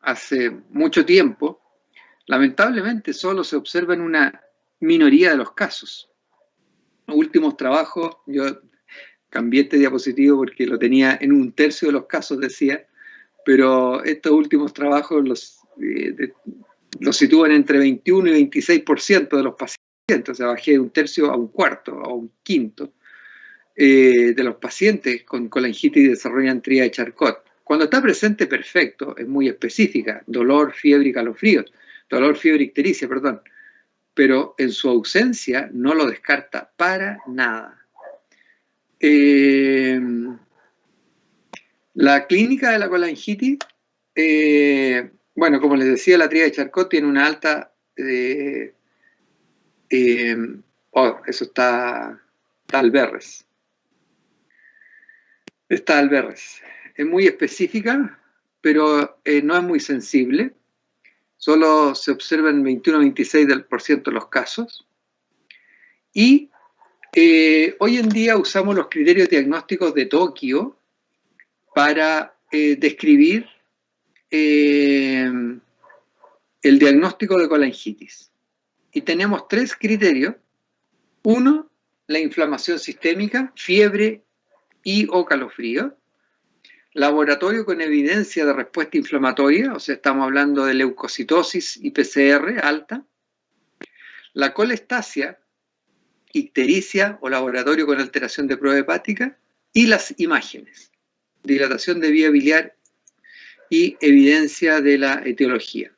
hace mucho tiempo, lamentablemente solo se observa en una minoría de los casos. Los últimos trabajos, yo cambié este diapositivo porque lo tenía en 1/3 de los casos, decía, pero estos últimos trabajos los sitúan entre 21 y 26% de los pacientes, o sea, bajé de 1/3 a 1/4, a 1/5 de los pacientes con colangitis desarrollan tríada de Charcot. Cuando está presente, perfecto, es muy específica, dolor, fiebre y calofríos, dolor, fiebre y ictericia, perdón, pero en su ausencia no lo descarta para nada. La clínica de la colangitis, bueno, como les decía, la tríada de Charcot tiene una alta... eso está Alberres. Está Alberres. Es muy específica, pero no es muy sensible. Solo se observa en 21-26% de los casos. Y hoy en día usamos los criterios diagnósticos de Tokio para describir el diagnóstico de colangitis. Y tenemos 3 criterios. 1, la inflamación sistémica, fiebre y o calofrío. Laboratorio con evidencia de respuesta inflamatoria, o sea, estamos hablando de leucocitosis y PCR alta. La colestasia, ictericia o laboratorio con alteración de prueba hepática. Y las imágenes, dilatación de vía biliar y evidencia de la etiología.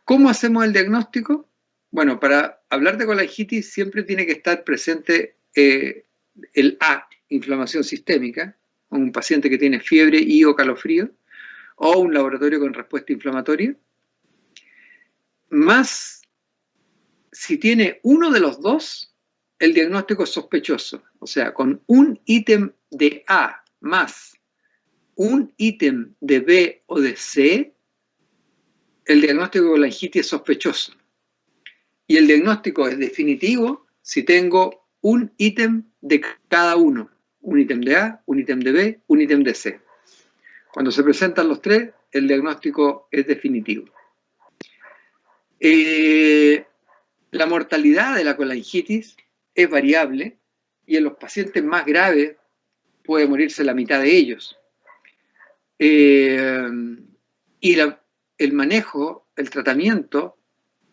¿Cómo hacemos el diagnóstico? Bueno, para hablar de colangitis siempre tiene que estar presente el A, inflamación sistémica, un paciente que tiene fiebre y o calofrío, o un laboratorio con respuesta inflamatoria, más si tiene uno de los dos, el diagnóstico es sospechoso. O sea, con un ítem de A más un ítem de B o de C, el diagnóstico de colangitis es sospechoso. Y el diagnóstico es definitivo si tengo un ítem de cada uno. Un ítem de A, un ítem de B, un ítem de C. Cuando se presentan los 3, el diagnóstico es definitivo. La mortalidad de la colangitis es variable y en los pacientes más graves puede morirse la mitad de ellos. Y el manejo, el tratamiento,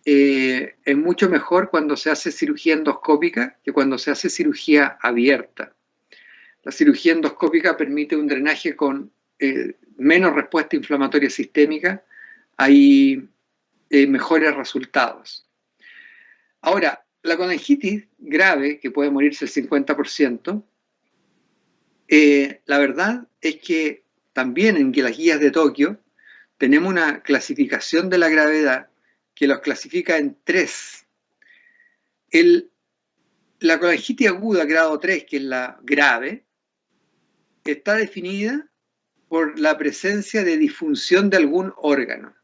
es mucho mejor cuando se hace cirugía endoscópica que cuando se hace cirugía abierta. La cirugía endoscópica permite un drenaje con menos respuesta inflamatoria sistémica, hay mejores resultados. Ahora, la colangitis grave, que puede morirse el 50%, la verdad es que también en las guías de Tokio tenemos una clasificación de la gravedad que los clasifica en 3. La colangitis aguda grado 3, que es la grave, está definida por la presencia de disfunción de algún órgano.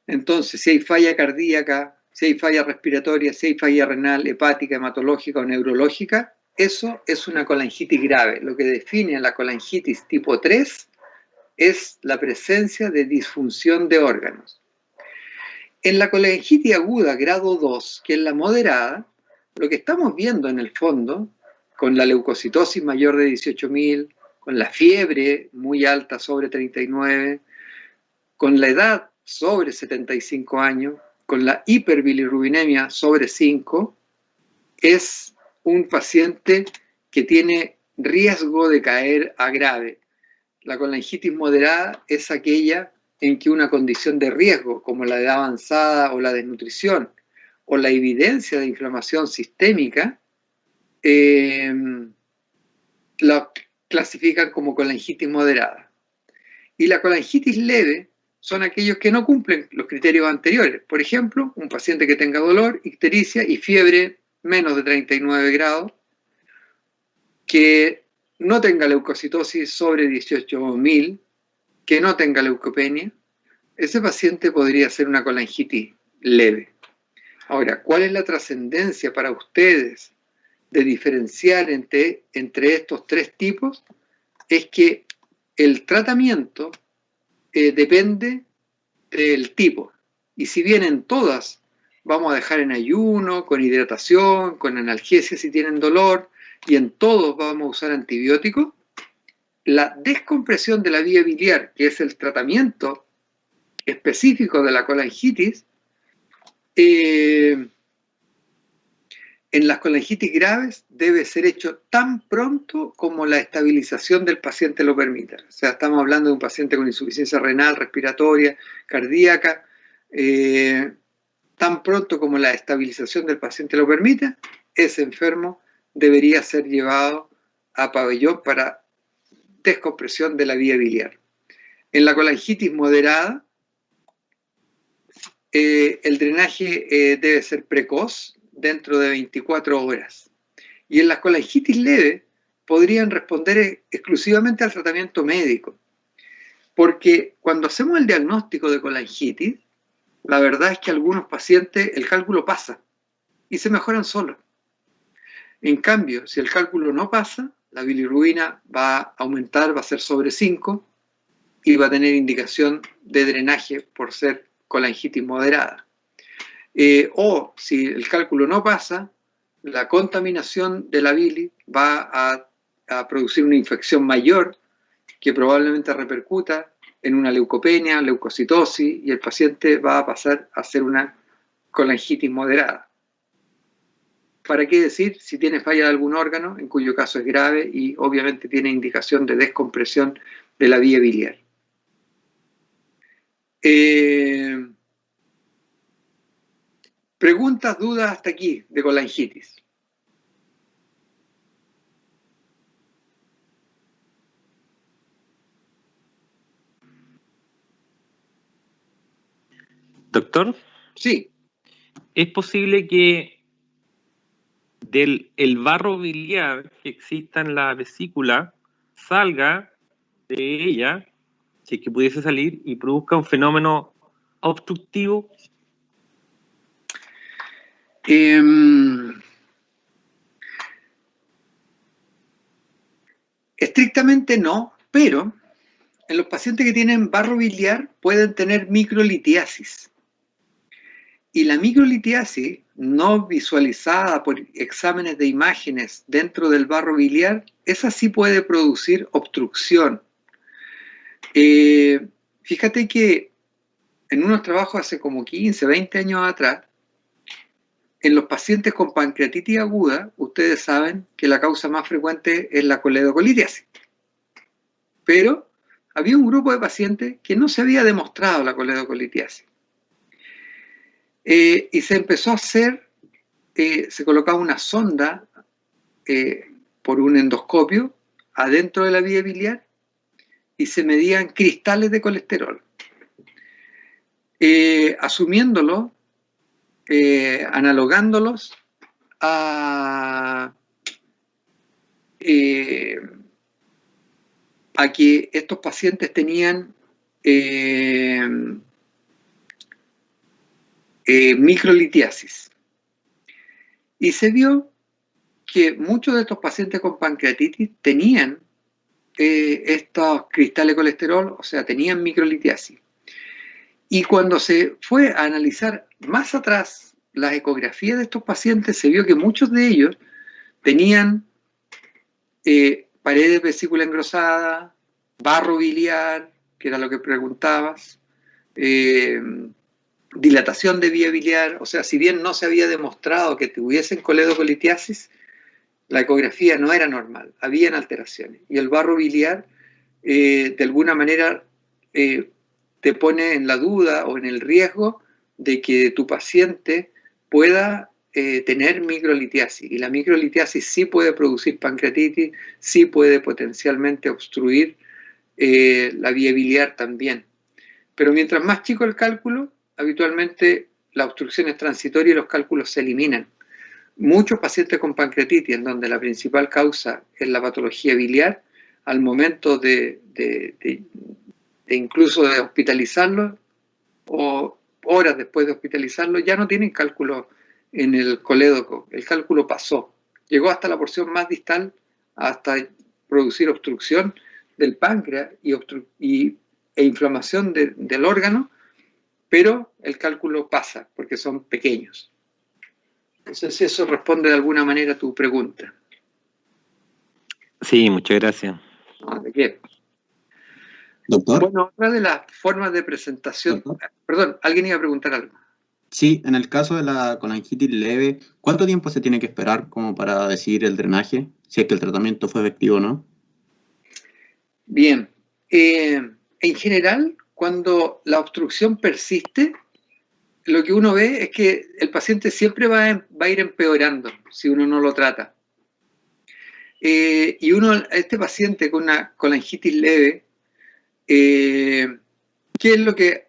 Entonces, si hay falla cardíaca, si hay falla respiratoria, si hay falla renal, hepática, hematológica o neurológica, eso es una colangitis grave. Lo que define a la colangitis tipo 3 es la presencia de disfunción de órganos. En la colangitis aguda grado 2, que es la moderada, lo que estamos viendo en el fondo, con la leucocitosis mayor de 18.000, con la fiebre muy alta sobre 39, con la edad sobre 75 años, con la hiperbilirrubinemia sobre 5, es un paciente que tiene riesgo de caer a grave. La colangitis moderada es aquella en que una condición de riesgo, como la edad avanzada o la desnutrición, o la evidencia de inflamación sistémica, la clasifican como colangitis moderada. Y la colangitis leve son aquellos que no cumplen los criterios anteriores. Por ejemplo, un paciente que tenga dolor, ictericia y fiebre menos de 39 grados, que no tenga leucocitosis sobre 18.000, que no tenga leucopenia, ese paciente podría ser una colangitis leve. Ahora, ¿cuál es la trascendencia para ustedes de diferenciar entre estos 3 tipos? Es que el tratamiento depende del tipo. Y si vienen todas, vamos a dejar en ayuno, con hidratación, con analgesia si tienen dolor, y en todos vamos a usar antibióticos, la descompresión de la vía biliar, que es el tratamiento específico de la colangitis, en las colangitis graves debe ser hecho tan pronto como la estabilización del paciente lo permita. O sea, estamos hablando de un paciente con insuficiencia renal, respiratoria, cardíaca, tan pronto como la estabilización del paciente lo permita, ese enfermo debería ser llevado a pabellón para descompresión de la vía biliar. En la colangitis moderada, el drenaje debe ser precoz, dentro de 24 horas. Y en las colangitis leves podrían responder exclusivamente al tratamiento médico. Porque cuando hacemos el diagnóstico de colangitis, la verdad es que algunos pacientes el cálculo pasa y se mejoran solos. En cambio, si el cálculo no pasa, la bilirrubina va a aumentar, va a ser sobre 5 y va a tener indicación de drenaje por ser colangitis moderada. O si el cálculo no pasa, la contaminación de la bilis va a producir una infección mayor que probablemente repercuta en una leucopenia, leucocitosis, y el paciente va a pasar a ser una colangitis moderada. ¿Para qué decir si tiene falla de algún órgano, en cuyo caso es grave y obviamente tiene indicación de descompresión de la vía biliar? Preguntas, dudas hasta aquí de colangitis. Doctor, Sí. ¿es posible que el barro biliar que exista en la vesícula salga de ella, si es que pudiese salir, y produzca un fenómeno obstructivo? Estrictamente no, pero en los pacientes que tienen barro biliar pueden tener microlitiasis. Y la microlitiasis, no visualizada por exámenes de imágenes dentro del barro biliar, esa sí puede producir obstrucción. Fíjate que en unos trabajos hace como 15, 20 años atrás, en los pacientes con pancreatitis aguda, ustedes saben que la causa más frecuente es la coledocolitiasis. Pero había un grupo de pacientes que no se había demostrado la coledocolitiasis. Y se empezó a hacer, se colocaba una sonda por un endoscopio adentro de la vía biliar y se medían cristales de colesterol. Asumiéndolo, analogándolos a que estos pacientes tenían microlitiasis. Y se vio que muchos de estos pacientes con pancreatitis tenían estos cristales de colesterol, o sea, tenían microlitiasis. Y cuando se fue a analizar más atrás las ecografías de estos pacientes, se vio que muchos de ellos tenían paredes vesícula engrosada, barro biliar, que era lo que preguntabas, dilatación de vía biliar. O sea, si bien no se había demostrado que tuviesen coledocolitiasis, la ecografía no era normal, habían alteraciones. Y el barro biliar, de alguna manera, te pone en la duda o en el riesgo de que tu paciente pueda tener microlitiasis. Y la microlitiasis sí puede producir pancreatitis, sí puede potencialmente obstruir la vía biliar también. Pero mientras más chico el cálculo, habitualmente la obstrucción es transitoria y los cálculos se eliminan. Muchos pacientes con pancreatitis, en donde la principal causa es la patología biliar, al momento de incluso de hospitalizarlo o horas después de hospitalizarlo, ya no tienen cálculo en el colédoco. El cálculo pasó, llegó hasta la porción más distal, hasta producir obstrucción del páncreas y e inflamación del órgano, pero el cálculo pasa porque son pequeños. Entonces, si eso responde de alguna manera a tu pregunta. Sí, muchas gracias. No, ¿de qué? Doctor. Bueno, otra de las formas de presentación... ¿Doctor? Perdón, ¿alguien iba a preguntar algo? Sí, en el caso de la colangitis leve, ¿cuánto tiempo se tiene que esperar como para decidir el drenaje? Si es que el tratamiento fue efectivo o no. Bien. En general, cuando la obstrucción persiste, lo que uno ve es que el paciente siempre va a ir empeorando si uno no lo trata. Y este paciente con una colangitis leve, ¿qué es lo que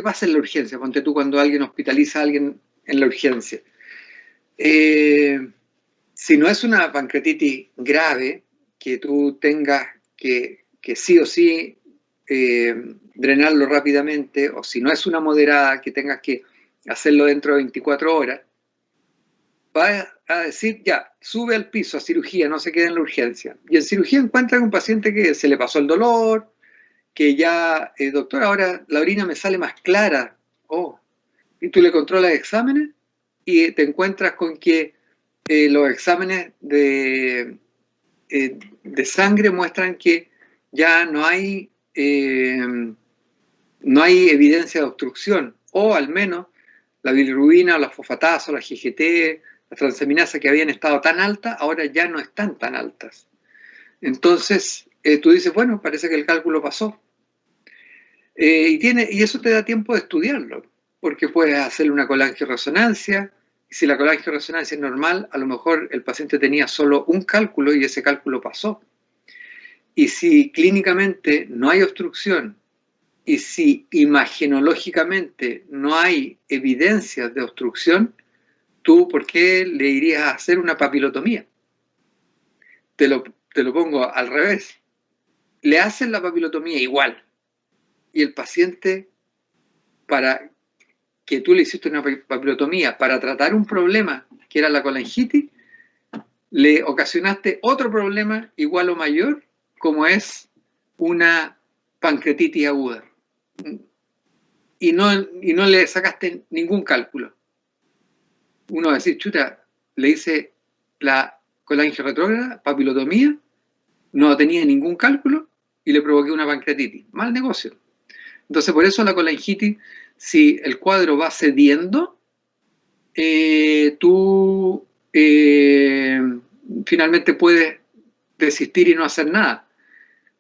pasa en la urgencia? Ponte tú cuando alguien hospitaliza a alguien en la urgencia. Si no es una pancreatitis grave, que tú tengas que sí o sí drenarlo rápidamente, o si no es una moderada, que tengas que hacerlo dentro de 24 horas, va a decir, ya, sube al piso a cirugía, no se quede en la urgencia. Y en cirugía encuentran un paciente que se le pasó el dolor, que ya, doctor, ahora la orina me sale más clara. Oh, y tú le controlas exámenes y te encuentras con que los exámenes de sangre muestran que ya no hay evidencia de obstrucción, o al menos la bilirrubina o la fosfatasa o la GGT, las transaminasas que habían estado tan altas, ahora ya no están tan altas. Entonces, tú dices, bueno, parece que el cálculo pasó. Y eso te da tiempo de estudiarlo, porque puedes hacerle una colangioresonancia, y si la colangioresonancia es normal, a lo mejor el paciente tenía solo un cálculo y ese cálculo pasó. Y si clínicamente no hay obstrucción, y si imagenológicamente no hay evidencias de obstrucción, ¿tú por qué le irías a hacer una papilotomía? Te lo pongo al revés. Le hacen la papilotomía igual. Y el paciente, para que tú le hiciste una papilotomía para tratar un problema que era la colangitis, le ocasionaste otro problema igual o mayor, como es una pancreatitis aguda. Y no le sacaste ningún cálculo. Uno va a decir, chuta, le hice la colangio retrógrada, papilotomía, no tenía ningún cálculo y le provoqué una pancreatitis. Mal negocio. Entonces, por eso la colangitis, si el cuadro va cediendo, tú finalmente puedes desistir y no hacer nada,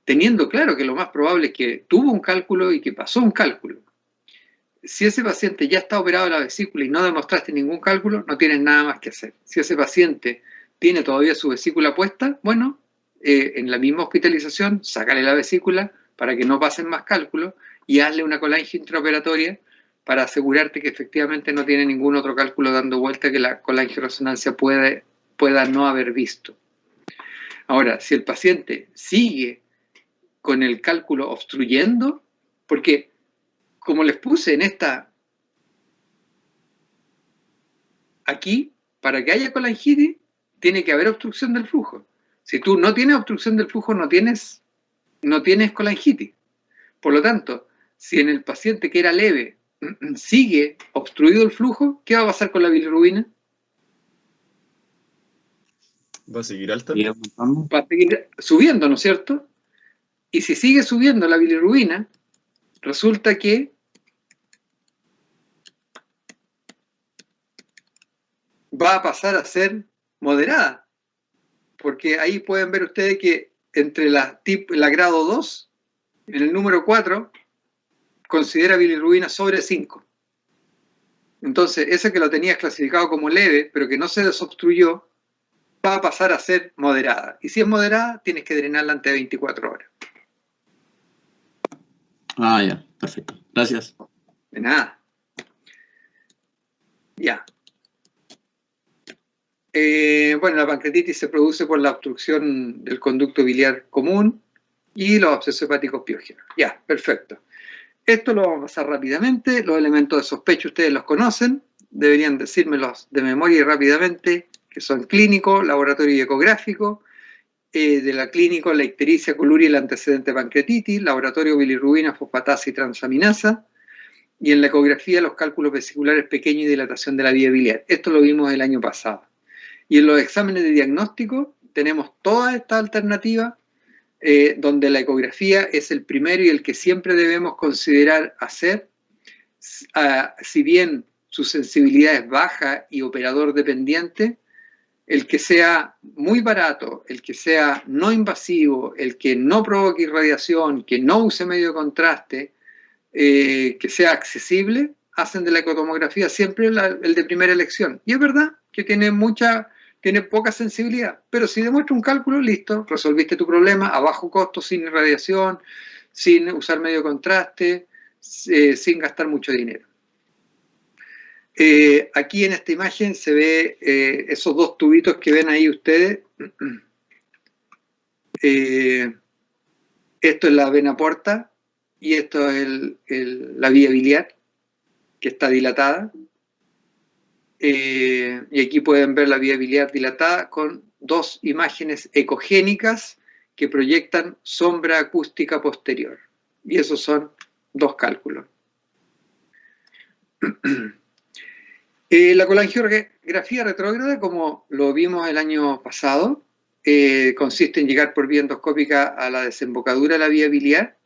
teniendo claro que lo más probable es que tuvo un cálculo y que pasó un cálculo. Si ese paciente ya está operado de la vesícula y no demostraste ningún cálculo, no tienes nada más que hacer. Si ese paciente tiene todavía su vesícula puesta, bueno, en la misma hospitalización, sácale la vesícula para que no pasen más cálculos y hazle una colangio intraoperatoria para asegurarte que efectivamente no tiene ningún otro cálculo dando vuelta que la colangioresonancia pueda no haber visto. Ahora, si el paciente sigue con el cálculo obstruyendo, porque como les puse en aquí, para que haya colangitis, tiene que haber obstrucción del flujo. Si tú no tienes obstrucción del flujo, no tienes colangitis. Por lo tanto, si en el paciente que era leve sigue obstruido el flujo, ¿qué va a pasar con la bilirrubina? ¿Va a seguir alta? Va a seguir subiendo, ¿no es cierto? Y si sigue subiendo la bilirrubina, resulta que va a pasar a ser moderada. Porque ahí pueden ver ustedes que entre la grado 2, en el número 4, considera bilirrubina sobre 5. Entonces, ese que lo tenías clasificado como leve, pero que no se desobstruyó, va a pasar a ser moderada. Y si es moderada, tienes que drenarla antes de 24 horas. Ah, ya, perfecto. Gracias. De nada. Ya. Bueno, la pancreatitis se produce por la obstrucción del conducto biliar común y los abscesos hepáticos piógenos. Ya, perfecto. Esto lo vamos a pasar rápidamente. Los elementos de sospecha ustedes los conocen. Deberían decírmelos de memoria y rápidamente, que son clínico, laboratorio y ecográfico. de la clínica, la ictericia coluria y el antecedente pancreatitis, laboratorio bilirrubina, fosfatasa y transaminasa, y en la ecografía los cálculos vesiculares pequeños y dilatación de la vía biliar. Esto lo vimos el año pasado. Y en los exámenes de diagnóstico tenemos todas estas alternativas, donde la ecografía es el primero y el que siempre debemos considerar hacer, si bien su sensibilidad es baja y operador dependiente, el que sea muy barato, el que sea no invasivo, el que no provoque irradiación, que no use medio de contraste, que sea accesible, hacen de la ecotomografía siempre el de primera elección. Y es verdad que tiene poca sensibilidad, pero si demuestra un cálculo, listo, resolviste tu problema a bajo costo, sin irradiación, sin usar medio de contraste, sin gastar mucho dinero. Aquí en esta imagen se ve esos dos tubitos que ven ahí ustedes. Esto es la vena porta y esto es la vía biliar, que está dilatada. Y aquí pueden ver la vía biliar dilatada con dos imágenes ecogénicas que proyectan sombra acústica posterior. Y esos son dos cálculos. La colangiografía retrógrada, como lo vimos el año pasado, consiste en llegar por vía endoscópica a la desembocadura de la vía biliar.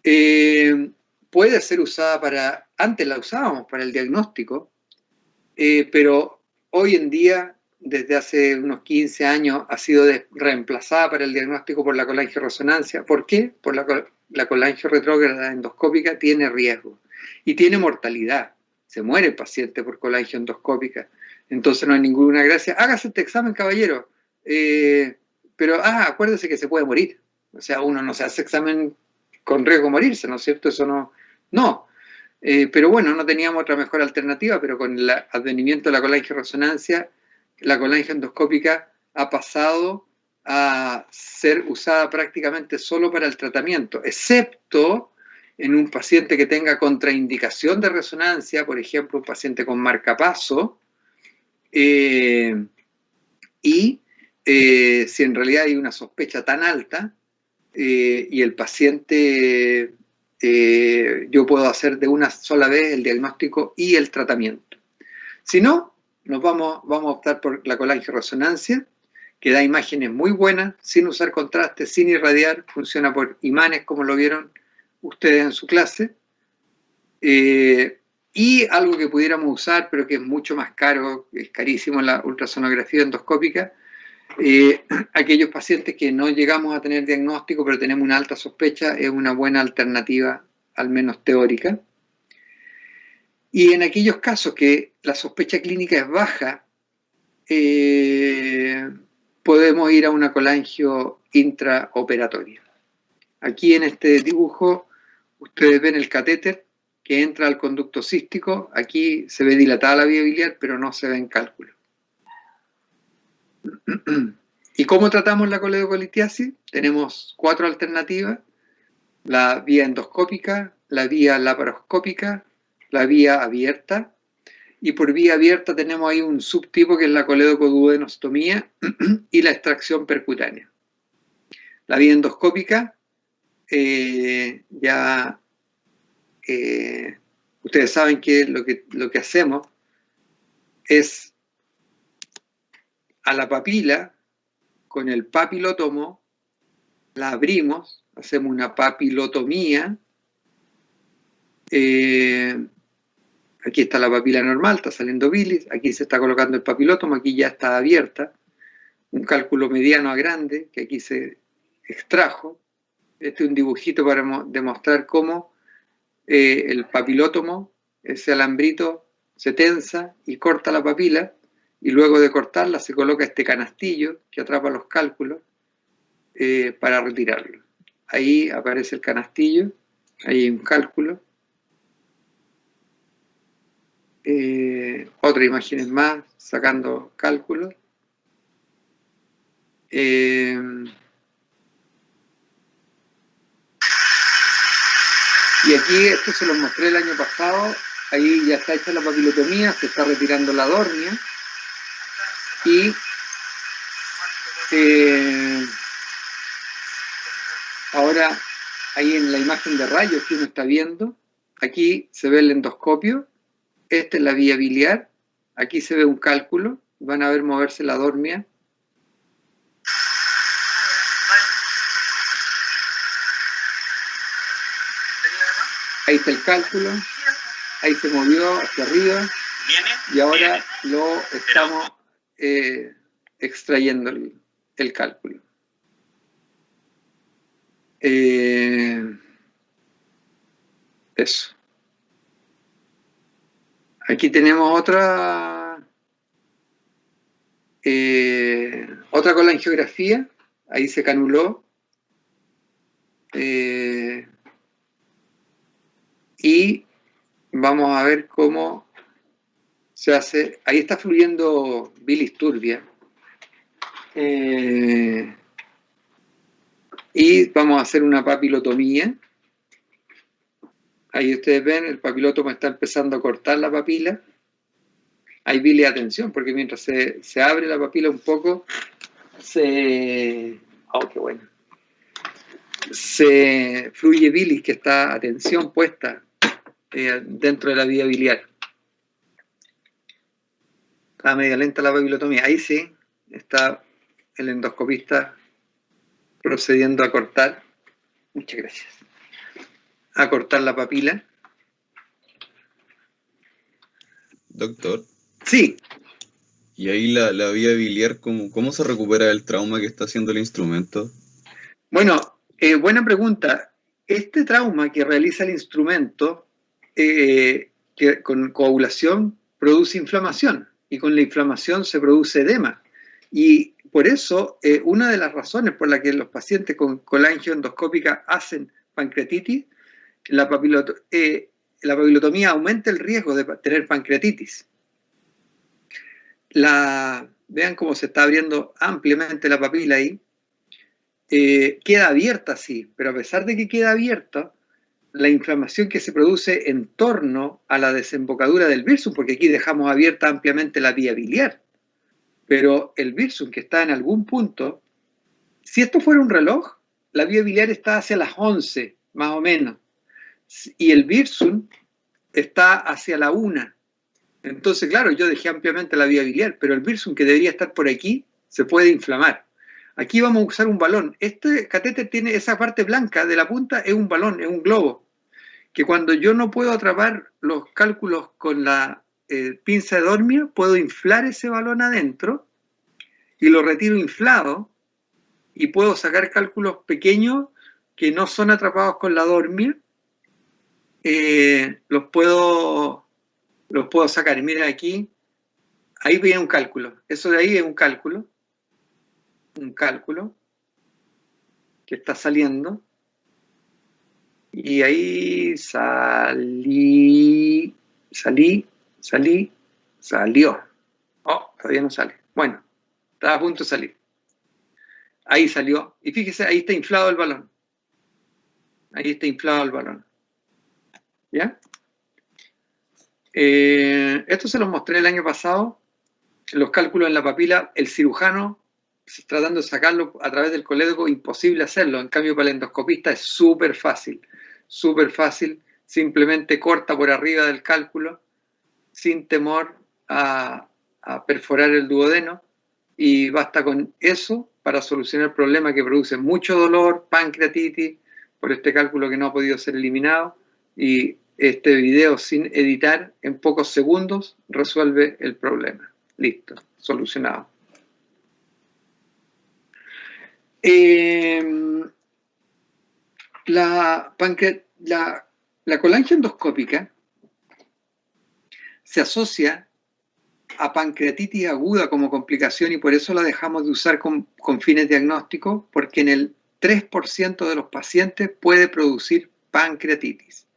Puede ser usada antes la usábamos para el diagnóstico, pero hoy en día, desde hace unos 15 años, ha sido reemplazada para el diagnóstico por la colangioresonancia. ¿Por qué? Por la colangio-retrógrada endoscópica tiene riesgo y tiene mortalidad. Se muere el paciente por colangio endoscópica. Entonces no hay ninguna gracia. Hágase este examen, caballero. Pero acuérdese que se puede morir. O sea, uno no se hace examen con riesgo de morirse, ¿no es cierto? Eso no. Pero bueno, no teníamos otra mejor alternativa, pero con el advenimiento de la colangioresonancia, la colangioendoscópica ha pasado a ser usada prácticamente solo para el tratamiento, excepto en un paciente que tenga contraindicación de resonancia, por ejemplo, un paciente con marcapaso, y si en realidad hay una sospecha tan alta y el paciente, yo puedo hacer de una sola vez el diagnóstico y el tratamiento. Si no, vamos a optar por la colangioresonancia, que da imágenes muy buenas, sin usar contraste, sin irradiar, funciona por imanes, como lo vieron ustedes en su clase, y algo que pudiéramos usar, pero que es mucho más caro, es carísimo, la ultrasonografía endoscópica. Aquellos pacientes que no llegamos a tener diagnóstico, pero tenemos una alta sospecha, es una buena alternativa, al menos teórica. Y en aquellos casos que la sospecha clínica es baja, podemos ir a una colangio intraoperatoria. Aquí en este dibujo ustedes ven el catéter que entra al conducto cístico. Aquí se ve dilatada la vía biliar, pero no se ve en cálculo. ¿Y cómo tratamos la coledocolitiasis? Tenemos 4 alternativas: la vía endoscópica, la vía laparoscópica, la vía abierta, y por vía abierta tenemos ahí un subtipo que es la coledocoduodenostomía y la extracción percutánea. La vía endoscópica, ustedes saben que lo que hacemos es a la papila, con el papilótomo, la abrimos, hacemos una papilotomía. Aquí está la papila normal, está saliendo bilis, aquí se está colocando el papilótomo, aquí ya está abierta, un cálculo mediano a grande, que aquí se extrajo. Este es un dibujito para demostrar cómo el papilótomo, ese alambrito, se tensa y corta la papila, y luego de cortarla se coloca este canastillo que atrapa los cálculos para retirarlo. Ahí aparece el canastillo, ahí hay un cálculo. Otra imagen más, sacando cálculos. Y aquí, esto se los mostré el año pasado, ahí ya está hecha la papilotomía, se está retirando la dórmia, y Ahora, ahí en la imagen de rayos que uno está viendo, aquí se ve el endoscopio, esta es la vía biliar, aquí se ve un cálculo, van a ver moverse la dormia. Ahí está el cálculo, ahí se movió hacia arriba y ahora lo estamos extrayendo el cálculo. Eso. Aquí tenemos otra colangiografía, ahí se canuló. Y vamos a ver cómo se hace. Ahí está fluyendo bilis turbia. Y vamos a hacer una papilotomía. Ahí ustedes ven, el papilotomo está empezando a cortar la papila. Hay bilis, atención, porque mientras se abre la papila un poco, ¡oh, qué bueno! Se fluye bilis que está, atención, puesta dentro de la vía biliar. Está media lenta la papilotomía. Ahí sí, está el endoscopista procediendo a cortar. Muchas gracias. A cortar la papila. Doctor. Sí. ¿Y ahí la vía biliar, cómo se recupera el trauma que está haciendo el instrumento? Bueno, buena pregunta. Este trauma que realiza el instrumento que con coagulación produce inflamación y con la inflamación se produce edema. Y por eso, una de las razones por las que los pacientes con colangioendoscópica hacen pancreatitis, la papilotomía aumenta el riesgo de tener pancreatitis. Vean cómo se está abriendo ampliamente la papila ahí. Queda abierta, sí, pero a pesar de que queda abierta, la inflamación que se produce en torno a la desembocadura del virsum, porque aquí dejamos abierta ampliamente la vía biliar, pero el virsum que está en algún punto, si esto fuera un reloj, la vía biliar está hacia las 11, más o menos, y el virsum está hacia la 1. Entonces, claro, yo dejé ampliamente la vía biliar, pero el virsum que debería estar por aquí se puede inflamar. Aquí vamos a usar un balón. Este catéter tiene esa parte blanca de la punta, es un balón, es un globo, que cuando yo no puedo atrapar los cálculos con la pinza de dormia, puedo inflar ese balón adentro y lo retiro inflado y puedo sacar cálculos pequeños que no son atrapados con la dormia, los puedo sacar. Y miren aquí, ahí viene un cálculo. Eso de ahí es un cálculo que está saliendo. Y ahí salió. Oh, todavía no sale. Bueno, estaba a punto de salir. Ahí salió. Y fíjese, ahí está inflado el balón. Ahí está inflado el balón. ¿Ya? Esto se los mostré el año pasado. Los cálculos en la papila, el cirujano tratando de sacarlo a través del colédoco, imposible hacerlo. En cambio, para el endoscopista es súper fácil. Súper fácil. Simplemente corta por arriba del cálculo sin temor a perforar el duodeno y basta con eso para solucionar el problema que produce mucho dolor, pancreatitis, por este cálculo que no ha podido ser eliminado, y este video sin editar en pocos segundos resuelve el problema. Listo, solucionado. La colangioendoscópica se asocia a pancreatitis aguda como complicación y por eso la dejamos de usar con fines diagnósticos, porque en el 3% de los pacientes puede producir pancreatitis.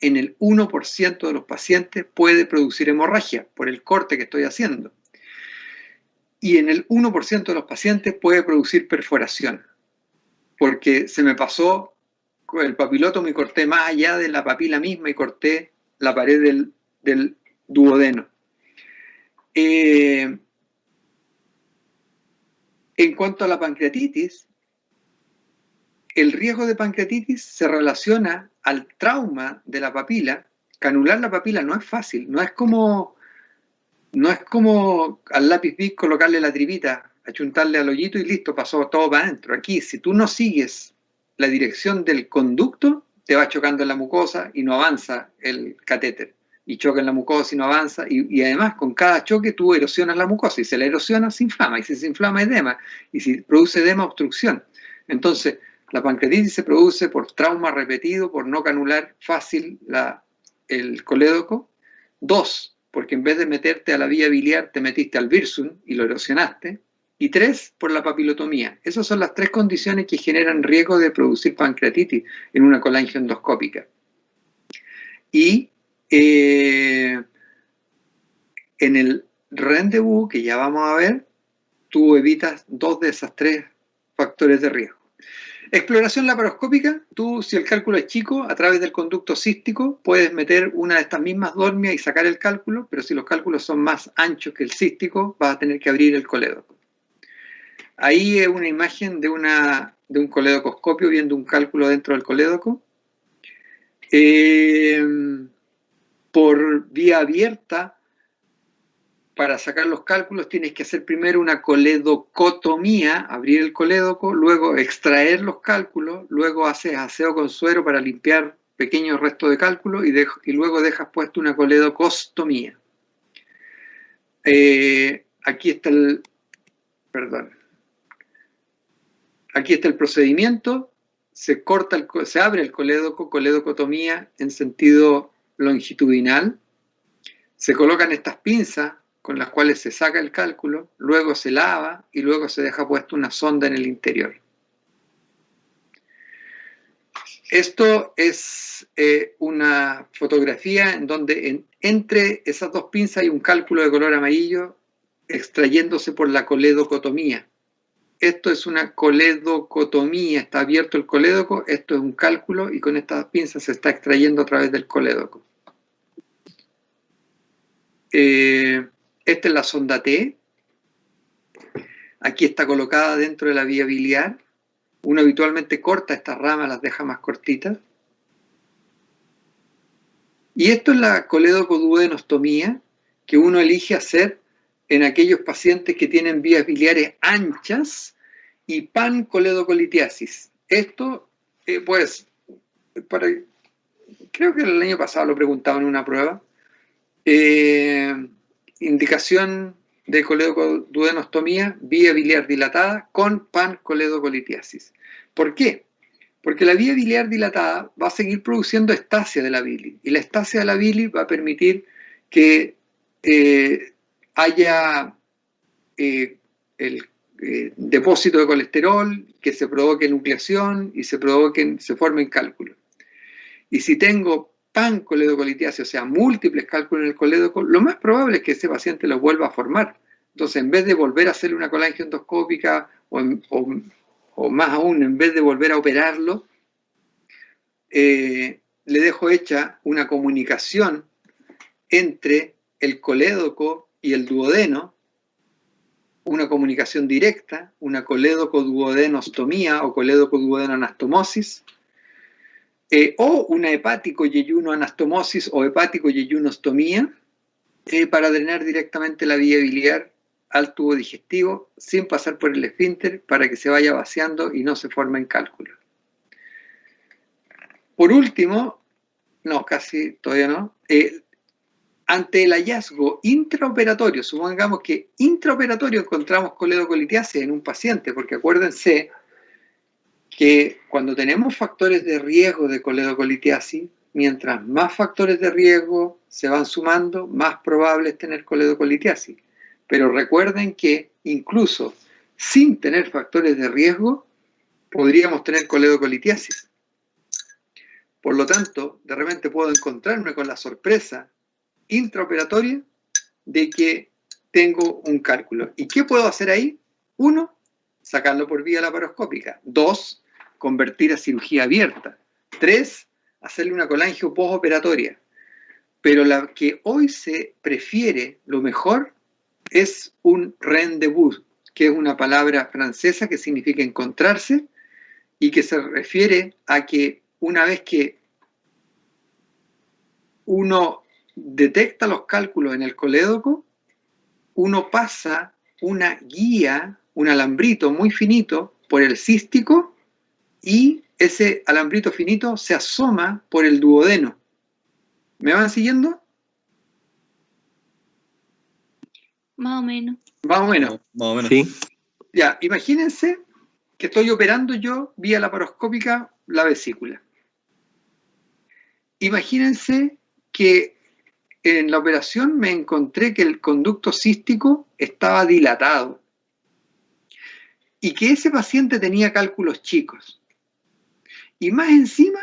En el 1% de los pacientes puede producir hemorragia por el corte que estoy haciendo. Y en el 1% de los pacientes puede producir perforación, porque se me pasó el papilotomo y corté más allá de la papila misma y corté la pared del duodeno. En cuanto a la pancreatitis, el riesgo de pancreatitis se relaciona al trauma de la papila. Canular la papila no es fácil, no es como al lápiz Bic colocarle la tripita, achuntarle al hoyito y listo, pasó todo para adentro. Aquí, si tú no sigues la dirección del conducto, te va chocando en la mucosa y no avanza el catéter. Y choca en la mucosa y no avanza. Y además, con cada choque tú erosionas la mucosa. Y si la erosionas, se inflama. Y si se inflama, edema. Y si produce edema, obstrucción. Entonces, la pancreatitis se produce por trauma repetido, por no canular fácil el colédoco. 2, porque en vez de meterte a la vía biliar, te metiste al virsum y lo erosionaste. Y 3, por la papilotomía. Esas son las 3 condiciones que generan riesgo de producir pancreatitis en una colangioendoscópica. Y en el rendezvous, que ya vamos a ver, tú evitas 2 de esas 3 factores de riesgo. Exploración laparoscópica, tú si el cálculo es chico, a través del conducto cístico puedes meter una de estas mismas dormias y sacar el cálculo, pero si los cálculos son más anchos que el cístico, vas a tener que abrir el colédoco. Ahí es una imagen de un coledocoscopio viendo un cálculo dentro del colédoco. Por vía abierta, para sacar los cálculos tienes que hacer primero una coledocotomía, abrir el colédoco, luego extraer los cálculos, luego haces aseo con suero para limpiar pequeños restos de cálculo y luego dejas puesto una coledocostomía. Aquí está el procedimiento, se abre el colédoco, coledocotomía en sentido longitudinal, se colocan estas pinzas con las cuales se saca el cálculo, luego se lava y luego se deja puesta una sonda en el interior. Esto es una fotografía en donde entre esas 2 pinzas hay un cálculo de color amarillo extrayéndose por la coledocotomía. Esto es una coledocotomía, está abierto el colédoco, esto es un cálculo y con estas pinzas se está extrayendo a través del colédoco. Esta es la sonda T. Aquí está colocada dentro de la vía biliar. Uno habitualmente corta estas ramas, las deja más cortitas. Y esto es la coledocoduodenostomía que uno elige hacer en aquellos pacientes que tienen vías biliares anchas y pancoledocolitiasis. Esto, pues, creo que el año pasado lo preguntaban en una prueba. Indicación de coledocoduodenostomía, vía biliar dilatada con pancoledocolitiasis. ¿Por qué? Porque la vía biliar dilatada va a seguir produciendo estasia de la bilis y la estasia de la bilis va a permitir que haya el depósito de colesterol, que se provoque nucleación y se formen cálculos. Y si tengo pancoledocolitiasis, o sea, múltiples cálculos en el colédoco, lo más probable es que ese paciente los vuelva a formar. Entonces, en vez de volver a hacerle una colangioendoscópica o más aún, en vez de volver a operarlo, le dejo hecha una comunicación entre el colédoco y el duodeno, una comunicación directa, una coledocoduodenostomía o coledocoduodenoanastomosis, o una hepático-yeyunoanastomosis o hepático-yeyunostomía para drenar directamente la vía biliar al tubo digestivo sin pasar por el esfínter para que se vaya vaciando y no se formen cálculos. Por último, no, casi todavía no, ante el hallazgo intraoperatorio, supongamos que intraoperatorio encontramos coledocolitiasis en un paciente, porque acuérdense que cuando tenemos factores de riesgo de coledocolitiasis, mientras más factores de riesgo se van sumando, más probable es tener coledocolitiasis. Pero recuerden que incluso sin tener factores de riesgo, podríamos tener coledocolitiasis. Por lo tanto, de repente puedo encontrarme con la sorpresa intraoperatoria de que tengo un cálculo. ¿Y qué puedo hacer ahí? 1, sacarlo por vía laparoscópica. 2, convertir a cirugía abierta. 3, hacerle una colangio postoperatoria. Pero la que hoy se prefiere, lo mejor, es un rendezvous, que es una palabra francesa que significa encontrarse, y que se refiere a que una vez que uno detecta los cálculos en el colédoco, uno pasa una guía, un alambrito muy finito por el cístico, y ese alambrito finito se asoma por el duodeno. ¿Me van siguiendo? Más o menos. Más o menos. Más o menos. Sí. Ya, imagínense que estoy operando yo vía laparoscópica la vesícula. Imagínense que en la operación me encontré que el conducto cístico estaba dilatado y que ese paciente tenía cálculos chicos. Y más encima,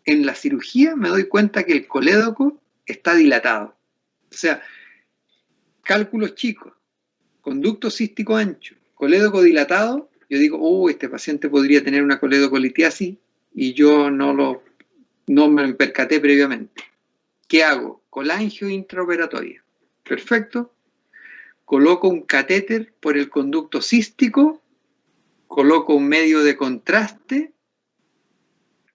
en la cirugía me doy cuenta que el colédoco está dilatado. O sea, cálculos chicos, conducto cístico ancho, colédoco dilatado. Yo digo, este paciente podría tener una coledocolitiasis y yo no me percaté previamente. ¿Qué hago? Colangio intraoperatoria. Perfecto. Coloco un catéter por el conducto cístico, coloco un medio de contraste,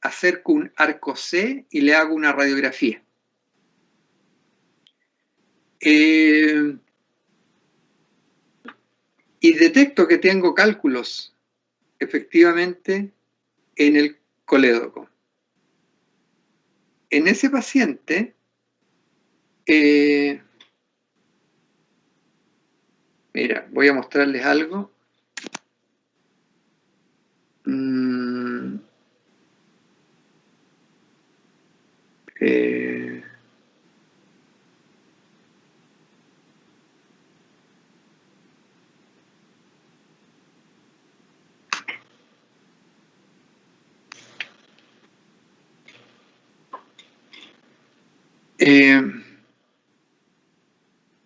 acerco un arco C y le hago una radiografía. Y detecto que tengo cálculos efectivamente en el colédoco. En ese paciente, mira, voy a mostrarles algo.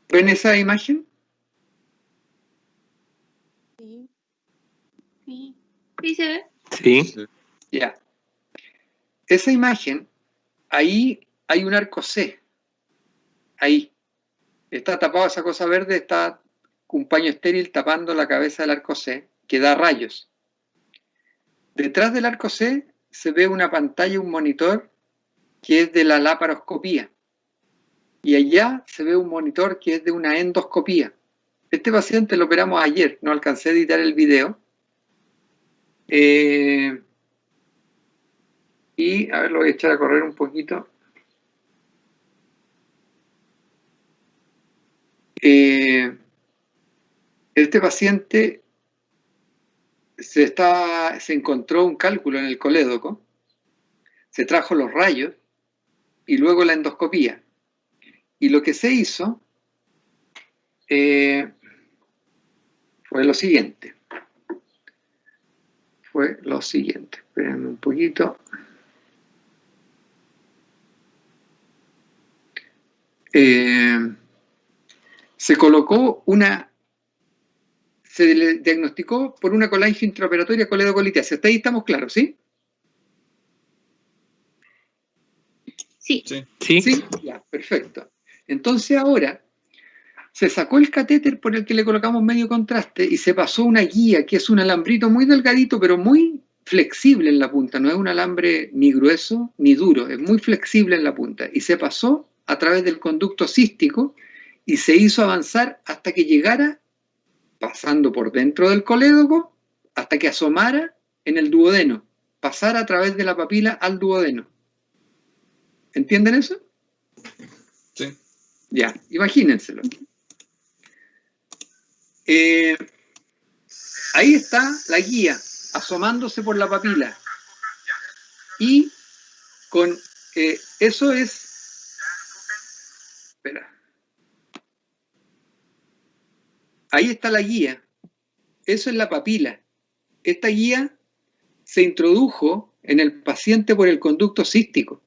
¿Ven esa imagen? Sí. Sí. Sí se ve. Sí. Ya. Esa imagen, ahí hay un arco C. Ahí. Está tapado esa cosa verde, está un paño estéril tapando la cabeza del arco C, que da rayos. Detrás del arco C se ve una pantalla, un monitor, que es de la laparoscopía. Y allá se ve un monitor que es de una endoscopía. Este paciente lo operamos ayer, no alcancé a editar el video. Y, a ver, lo voy a echar a correr un poquito. Este paciente se encontró un cálculo en el colédoco, se trajo los rayos y luego la endoscopía. Y lo que se hizo fue lo siguiente. Espérenme un poquito. Se le diagnosticó por una colangio intraoperatoria coledocolitis. Hasta ahí estamos claros, ¿sí? Sí. Sí. ¿Sí? Ya, perfecto. Entonces ahora se sacó el catéter por el que le colocamos medio contraste y se pasó una guía, que es un alambrito muy delgadito, pero muy flexible en la punta. No es un alambre ni grueso ni duro, es muy flexible en la punta. Y se pasó a través del conducto cístico y se hizo avanzar hasta que llegara, pasando por dentro del colédoco, hasta que asomara en el duodeno, pasar a través de la papila al duodeno. ¿Entienden eso? Sí. Ya, imagínenselo. Ahí está la guía, asomándose por la papila. Y con eso es... Espera. Ahí está la guía. Eso es la papila. Esta guía se introdujo en el paciente por el conducto cístico.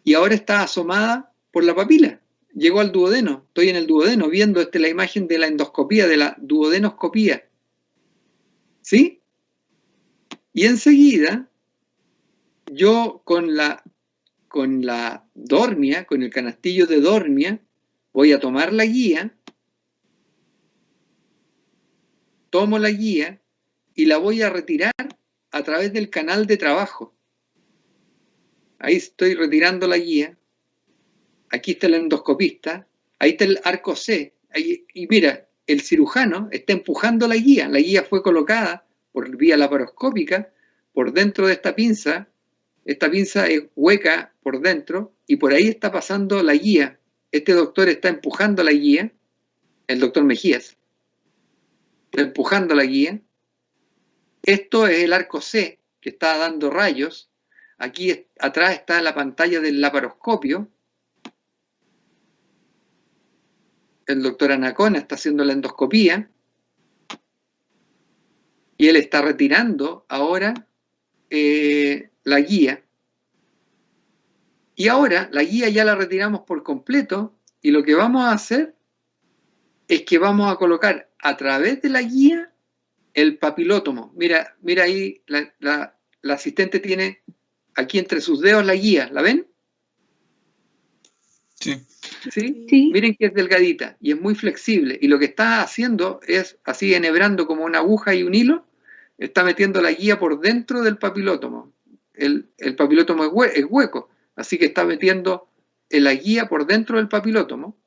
Y ahora está asomada por la papila. Llegó al duodeno. Estoy en el duodeno viendo la imagen de la endoscopía, de la duodenoscopía. ¿Sí? Y enseguida, yo con la dormia, con el canastillo de dormia, voy a tomar la guía, tomo la guía y la voy a retirar a través del canal de trabajo. Ahí estoy retirando la guía. Aquí está el endoscopista. Ahí está el arco C. Ahí, y mira, el cirujano está empujando la guía. La guía fue colocada por vía laparoscópica por dentro de esta pinza. Esta pinza es hueca por dentro y por ahí está pasando la guía. Este doctor está empujando la guía, el doctor Mejías. Está empujando la guía. Esto es el arco C, que está dando rayos. Aquí atrás está la pantalla del laparoscopio. El doctor Anacona está haciendo la endoscopía. Y él está retirando ahora la guía. Y ahora la guía ya la retiramos por completo. Y lo que vamos a hacer es que vamos a colocar a través de la guía el papilótomo. Mira ahí, la asistente tiene aquí entre sus dedos la guía. ¿La ven? Sí. ¿Sí? Sí. Miren que es delgadita y es muy flexible. Y lo que está haciendo es así enhebrando como una aguja y un hilo. Está metiendo la guía por dentro del papilótomo. El papilótomo es hueco. Así que está metiendo la guía por dentro del papilótomo.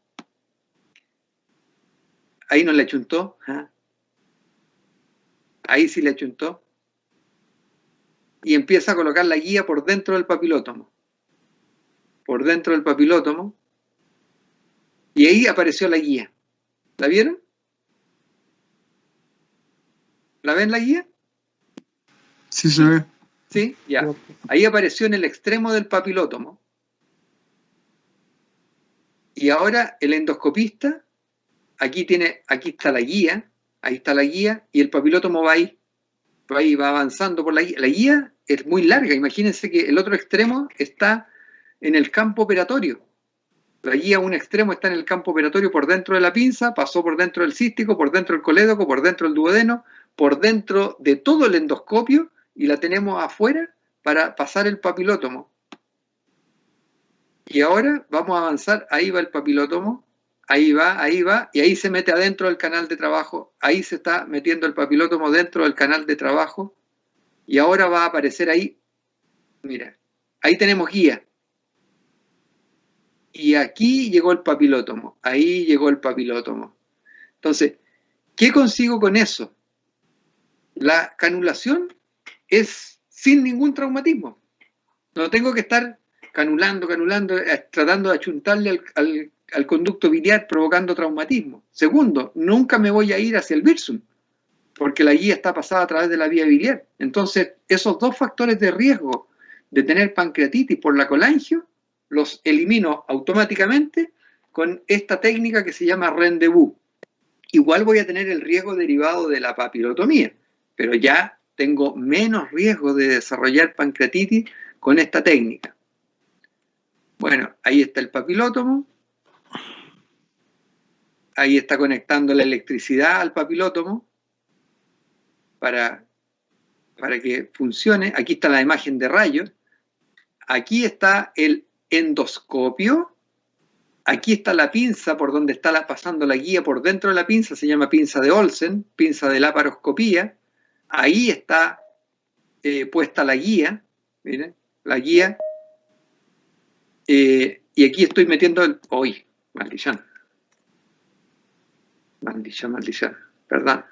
Ahí no le achuntó. ¿Ah? Ahí sí le achuntó. Y empieza a colocar la guía por dentro del papilótomo. Por dentro del papilótomo. Y ahí apareció la guía. ¿La vieron? ¿La ven la guía? Sí se ve. Sí, ya. Ahí apareció en el extremo del papilótomo. Y ahora el endoscopista, aquí está la guía, ahí está la guía, y el papilótomo va ahí va avanzando por la guía. La guía es muy larga, imagínense que el otro extremo está en el campo operatorio. La guía, un extremo está en el campo operatorio por dentro de la pinza, pasó por dentro del cístico, por dentro del colédoco, por dentro del duodeno, por dentro de todo el endoscopio, y la tenemos afuera para pasar el papilótomo. Y ahora vamos a avanzar, ahí va el papilótomo, ahí va, y ahí se mete adentro del canal de trabajo, ahí se está metiendo el papilótomo dentro del canal de trabajo, y ahora va a aparecer ahí, mira, ahí tenemos guía. Y aquí llegó el papilótomo, ahí llegó el papilótomo. Entonces, ¿qué consigo con eso? La canulación es sin ningún traumatismo. No tengo que estar canulando, tratando de achuntarle al conducto biliar provocando traumatismo. Segundo, nunca me voy a ir hacia el virsum, porque la guía está pasada a través de la vía biliar. Entonces, esos dos factores de riesgo de tener pancreatitis por la colangio los elimino automáticamente con esta técnica que se llama rendezvous. Igual voy a tener el riesgo derivado de la papilotomía, pero ya tengo menos riesgo de desarrollar pancreatitis con esta técnica. Bueno, ahí está el papilótomo. Ahí está conectando la electricidad al papilótomo para que funcione. Aquí está la imagen de rayos. Aquí está el endoscopio. Aquí está la pinza por donde está pasando la guía por dentro de la pinza. Se llama pinza de Olsen, pinza de laparoscopía. Ahí está puesta la guía. Miren, la guía. Y aquí estoy metiendo el... ¡Uy! Maldición. Maldición. Perdón.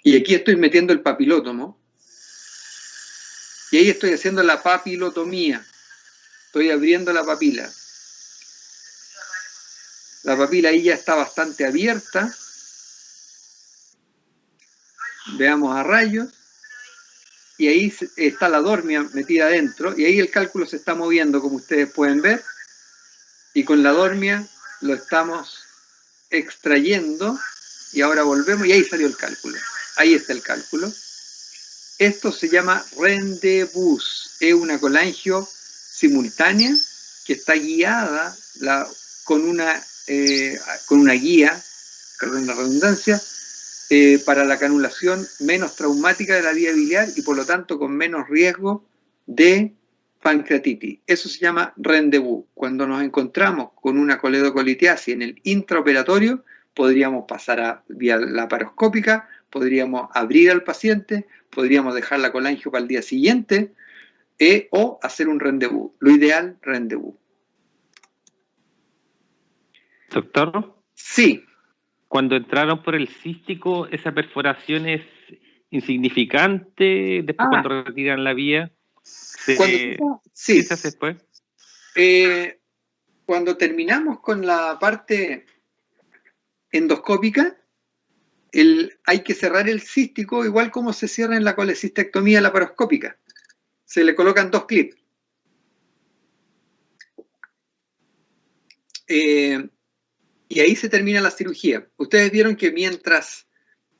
Y aquí estoy metiendo el papilótomo. Y ahí estoy haciendo la papilotomía. Estoy abriendo la papila. La papila ahí ya está bastante abierta. Veamos a rayos. Y ahí está la dormia metida adentro. Y ahí el cálculo se está moviendo, como ustedes pueden ver. Y con la dormia lo estamos extrayendo. Y ahora volvemos y ahí salió el cálculo. Ahí está el cálculo. Esto se llama rendezvous. Es una colangio simultánea que está guiada con una guía, perdón la redundancia, para la canulación menos traumática de la vía biliar y por lo tanto con menos riesgo de pancreatitis. Eso se llama rendezvous. Cuando nos encontramos con una coledocolitiasis en el intraoperatorio, podríamos pasar a vía laparoscópica, podríamos abrir al paciente, podríamos dejar la colangio para el día siguiente o hacer un rendezvous. Lo ideal, rendezvous. Doctor, Sí, cuando entraron por el cístico, ¿esa perforación es insignificante? Después cuando retiran la vía, ¿qué se hace después? Cuando terminamos con la parte endoscópica, hay que cerrar el cístico igual como se cierra en la colecistectomía laparoscópica. Se le colocan 2 clips. Y ahí se termina la cirugía. Ustedes vieron que mientras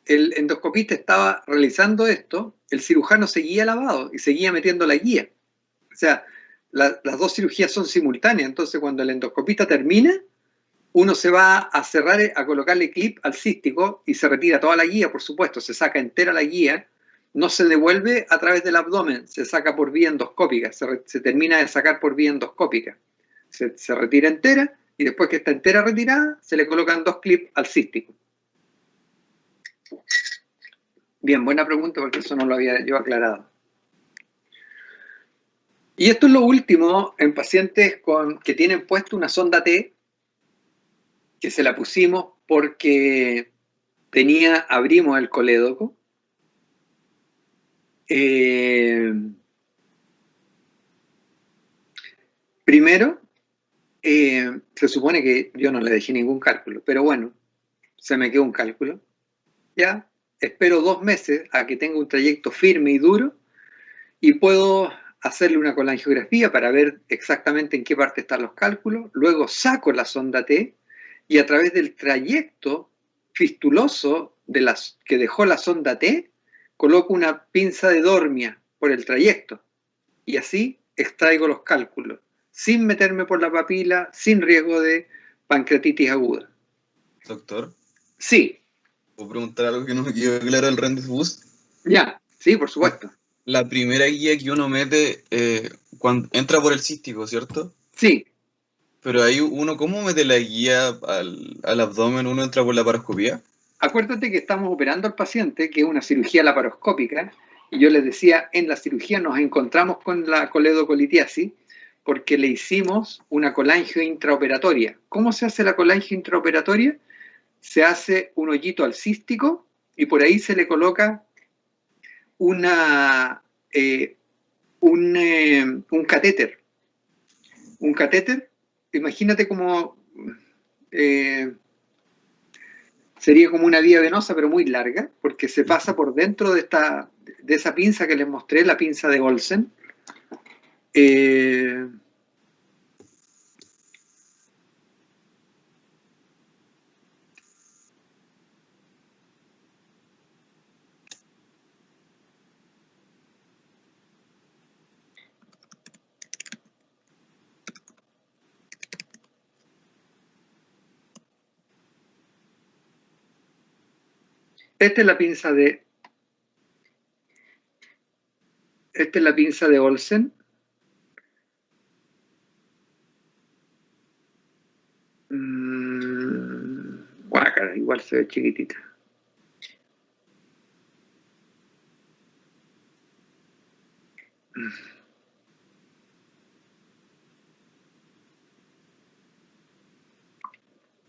el endoscopista estaba realizando esto, el cirujano seguía lavado y seguía metiendo la guía. O sea, las 2 cirugías son simultáneas. Entonces, cuando el endoscopista termina, uno se va a cerrar, a colocarle clip al cístico y se retira toda la guía, por supuesto. Se saca entera la guía. No se devuelve a través del abdomen, se saca por vía endoscópica. Se termina de sacar por vía endoscópica. Se retira entera. Y después que está entera retirada, se le colocan 2 clips al cístico. Bien, buena pregunta porque eso no lo había yo aclarado. Y esto es lo último en pacientes que tienen puesto una sonda T, que se la pusimos porque abrimos el colédoco. Primero, se supone que yo no le dejé ningún cálculo, pero bueno, se me quedó un cálculo. Ya, espero 2 meses a que tenga un trayecto firme y duro y puedo hacerle una colangiografía para ver exactamente en qué parte están los cálculos. Luego saco la sonda T y a través del trayecto fistuloso que dejó la sonda T, coloco una pinza de dormia por el trayecto y así extraigo los cálculos, sin meterme por la papila, sin riesgo de pancreatitis aguda. Doctor, Sí. ¿puedo preguntar algo que no me quedó claro del rendezvous? Ya, sí, por supuesto. La primera guía que uno mete cuando entra por el cístico, ¿cierto? Sí. Pero ahí uno, ¿cómo mete la guía al abdomen? ¿Uno entra por la laparoscopía? Acuérdate que estamos operando al paciente, que es una cirugía laparoscópica, y yo les decía, en la cirugía nos encontramos con la coledocolitiasis porque le hicimos una colangio intraoperatoria. ¿Cómo se hace la colangio intraoperatoria? Se hace un hoyito al cístico y por ahí se le coloca un catéter. Un catéter, imagínate como sería como una vía venosa, pero muy larga, porque se pasa por dentro de esa pinza que les mostré, la pinza de Olsen. Esta es la pinza de Olsen. Guácara, igual se ve chiquitita.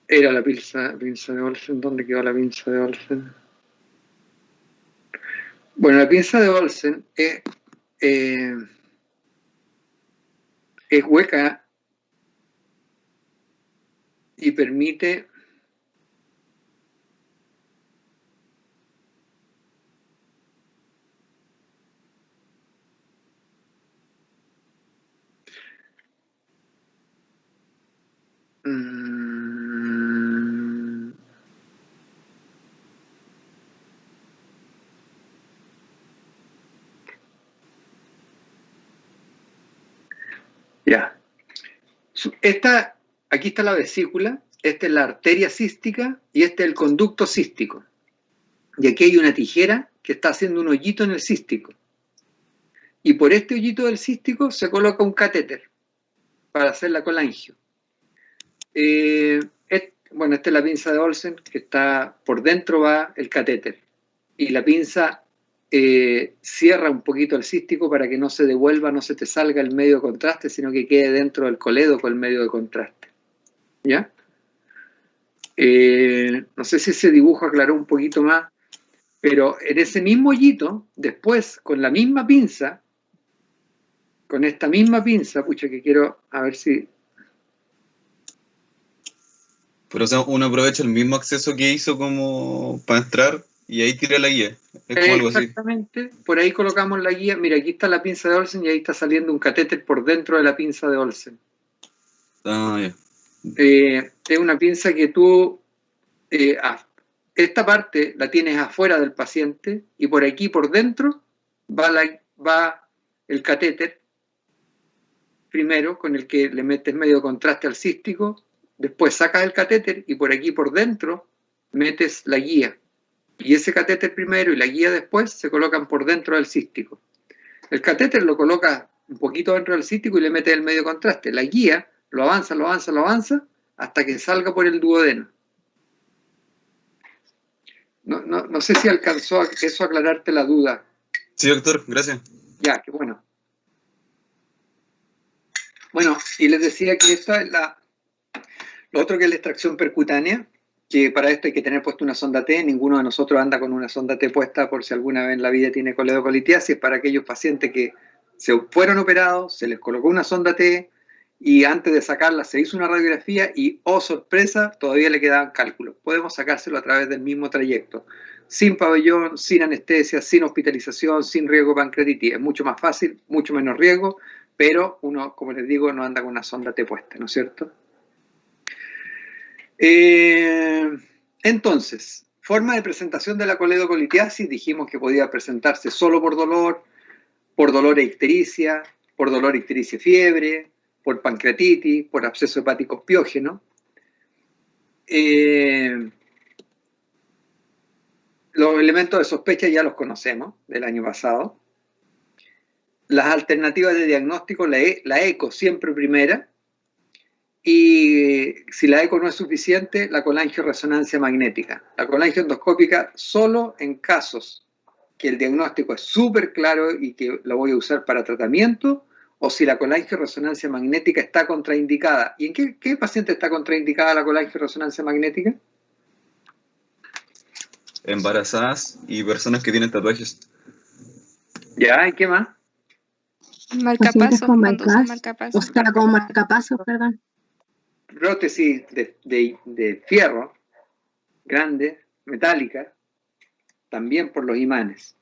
Era la pinza de Olsen. ¿Dónde quedó la pinza de Olsen? Bueno, la pinza de Olsen es hueca y permite ya. Aquí está la vesícula, esta es la arteria cística y este es el conducto cístico. Y aquí hay una tijera que está haciendo un hoyito en el cístico. y por este hoyito del cístico se coloca un catéter para hacer la colangio. Bueno, esta es la pinza de Olsen, que está por dentro va el catéter, y la pinza cierra un poquito el cístico para que no se devuelva, no se te salga el medio de contraste, sino que quede dentro del coledo con el medio de contraste. ¿Ya? No sé si ese dibujo aclaró un poquito más, pero en ese mismo hoyito, después, con la misma pinza, con esta misma pinza, pucha que quiero, a ver si... Pero o sea, uno aprovecha el mismo acceso que hizo como para entrar y ahí tira la guía. Es como algo así. Exactamente, por ahí colocamos la guía. Mira, aquí está la pinza de Olsen y ahí está saliendo un catéter por dentro de la pinza de Olsen. Ah, ya. Es una pinza que tú, esta parte la tienes afuera del paciente y por aquí, por dentro, va el catéter, primero, con el que le metes medio contraste al cístico, después sacas el catéter y por aquí, por dentro, metes la guía. Y ese catéter primero y la guía después se colocan por dentro del cístico. El catéter lo colocas un poquito dentro del cístico y le metes el medio contraste. La guía lo avanza hasta que salga por el duodeno. No sé si alcanzó eso a aclararte la duda. Sí, doctor, gracias. Ya, qué bueno. Bueno, y les decía que esta es lo otro, que es la extracción percutánea, que para esto hay que tener puesto una sonda T. Ninguno de nosotros anda con una sonda T puesta por si alguna vez en la vida tiene coledocolitiasis. Para aquellos pacientes que se fueron operados, se les colocó una sonda T y antes de sacarla se hizo una radiografía y, oh sorpresa, todavía le quedaban cálculos. Podemos sacárselo a través del mismo trayecto, sin pabellón, sin anestesia, sin hospitalización, sin riesgo de pancreatitis. Es mucho más fácil, mucho menos riesgo, pero uno, como les digo, no anda con una sonda T puesta, ¿no es cierto? Entonces, forma de presentación de la coledocolitiasis, dijimos que podía presentarse solo por dolor e ictericia, por dolor, ictericia y fiebre, por pancreatitis, por absceso hepático piógeno. Los elementos de sospecha ya los conocemos del año pasado. Las alternativas de diagnóstico, la eco siempre primera, y si la eco no es suficiente, la colangioresonancia magnética. La colangioendoscópica solo en casos que el diagnóstico es súper claro y que lo voy a usar para tratamiento, o si la colangioresonancia magnética está contraindicada. ¿Y en qué paciente está contraindicada la colangioresonancia magnética? Embarazadas y personas que tienen tatuajes. ¿Ya? ¿Y qué más? Pacientes con cuando usan marcapasos, o sea, con marcapasos, perdón. Prótesis de fierro, grande, metálica, también por los imanes.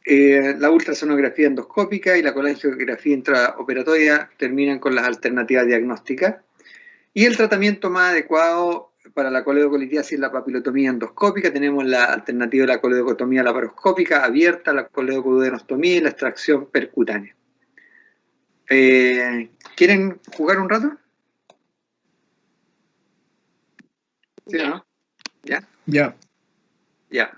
La ultrasonografía endoscópica y la colangiografía intraoperatoria terminan con las alternativas diagnósticas. Y el tratamiento más adecuado para la coledocolitiasis es la papilotomía endoscópica. Tenemos la alternativa de la coledocotomía laparoscópica abierta, la coledocudenostomía y la extracción percutánea. ¿Quieren jugar un rato? ¿Sí o no? ¿Ya? Ya. Ya.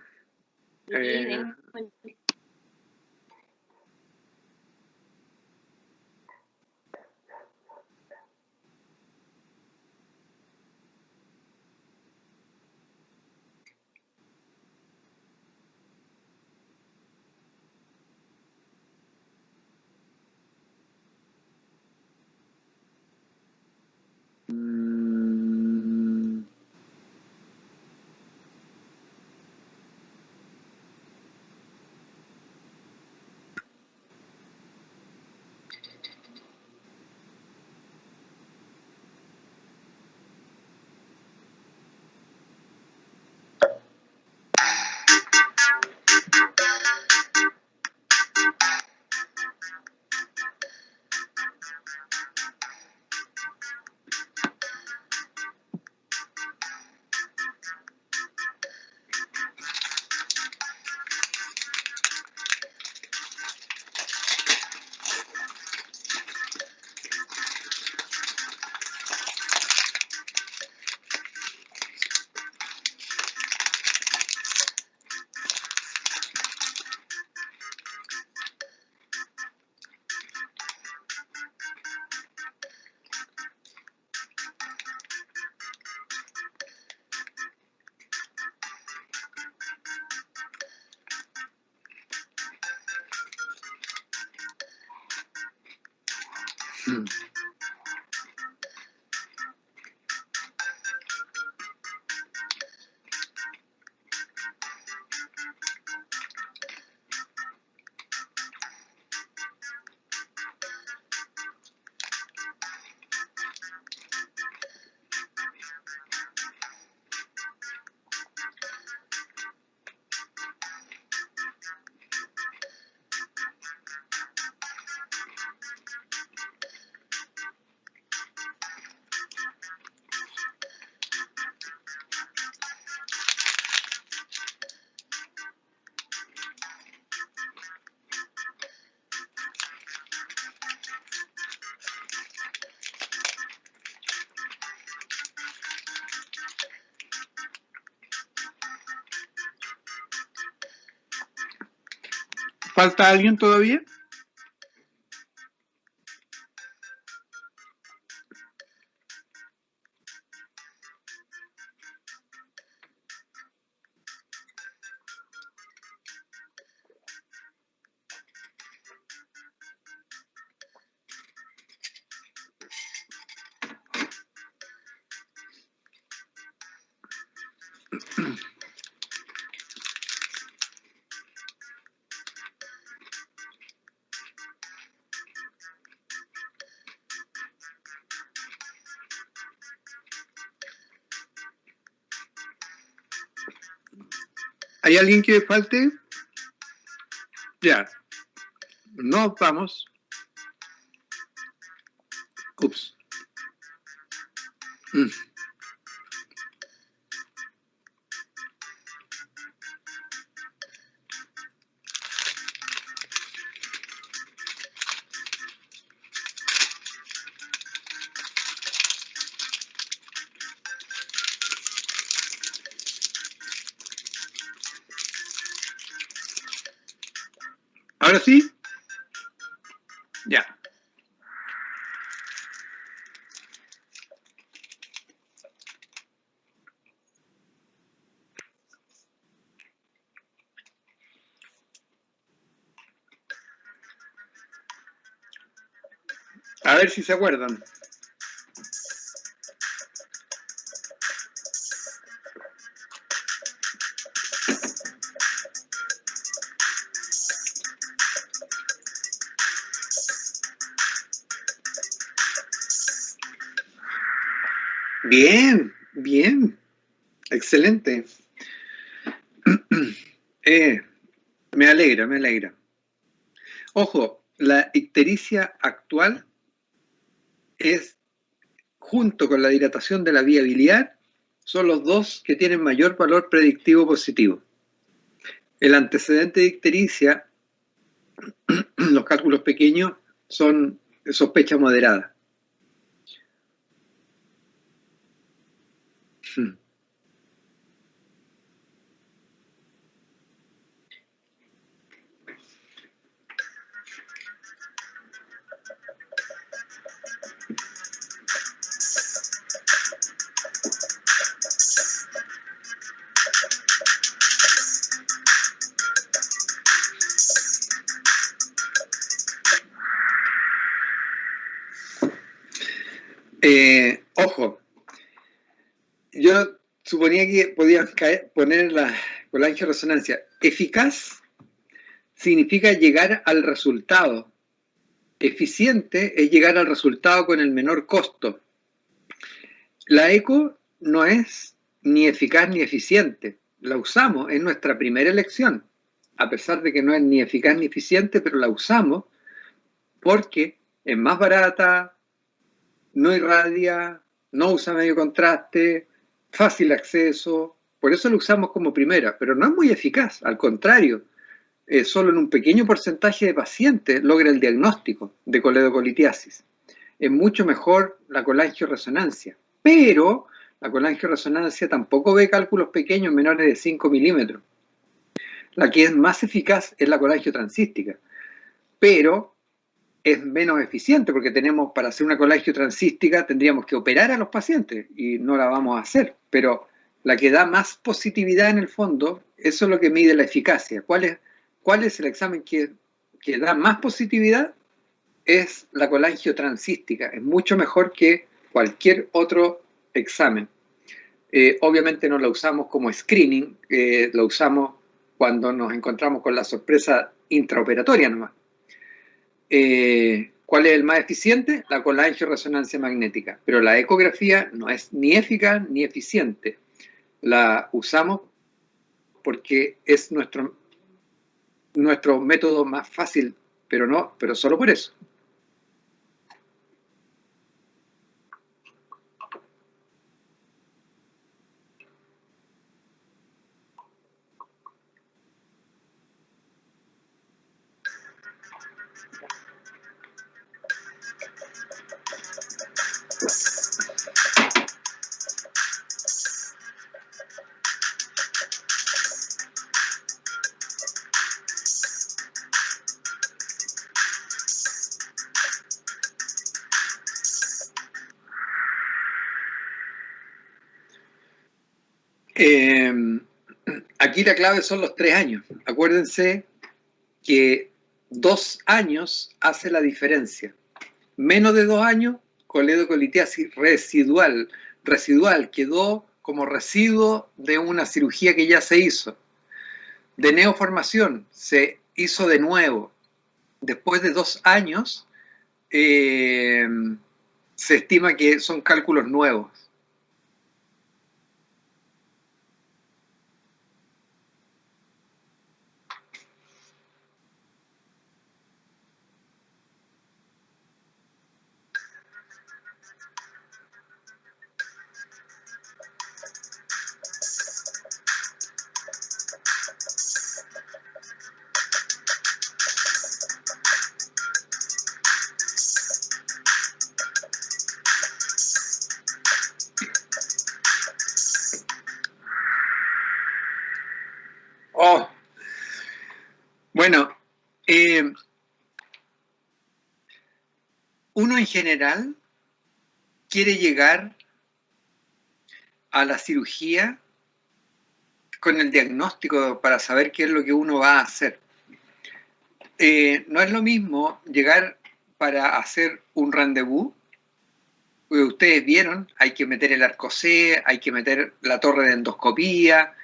¿Falta alguien todavía? ¿Hay alguien que falte? Ya. No, vamos. Ups. ¿Ahora sí? Ya. A ver si se acuerdan. Bien, bien. Excelente. Me alegra, me alegra. Ojo, la ictericia actual es, junto con la dilatación de la vía biliar, son los dos que tienen mayor valor predictivo positivo. El antecedente de ictericia, los cálculos pequeños, son sospecha moderada. Ojo, yo suponía que podían poner la colangioresonancia. Eficaz significa llegar al resultado. Eficiente es llegar al resultado con el menor costo. La eco no es ni eficaz ni eficiente. La usamos, es nuestra primera elección, a pesar de que no es ni eficaz ni eficiente, pero la usamos porque es más barata, no irradia, no usa medio contraste, fácil acceso, por eso lo usamos como primera, pero no es muy eficaz, al contrario, solo en un pequeño porcentaje de pacientes logra el diagnóstico de coledocolitiasis. Es mucho mejor la colangioresonancia, pero la colangioresonancia tampoco ve cálculos pequeños menores de 5 milímetros. La que es más eficaz es la colangiotransística, pero es menos eficiente porque tenemos, para hacer una colangiotransística tendríamos que operar a los pacientes y no la vamos a hacer, pero la que da más positividad en el fondo, eso es lo que mide la eficacia. ¿Cuál es el examen que da más positividad? es la colangiotransística. Es mucho mejor que cualquier otro examen. Obviamente no la usamos como screening, la usamos cuando nos encontramos con la sorpresa intraoperatoria nomás. ¿Cuál es el más eficiente? La colangioresonancia magnética. Pero la ecografía no es ni eficaz ni eficiente. La usamos porque es nuestro método más fácil, pero solo por eso. Aquí la clave son los 3 años. Acuérdense que 2 años hace la diferencia. Menos de 2 años, coledocolitiasis residual. Residual, quedó como residuo de una cirugía que ya se hizo. De neoformación, se hizo de nuevo. Después de 2 años, se estima que son cálculos nuevos. Oh, bueno, uno en general quiere llegar a la cirugía con el diagnóstico para saber qué es lo que uno va a hacer. No es lo mismo llegar para hacer un rendezvous. Ustedes vieron, hay que meter el arco-C, hay que meter la torre de endoscopía,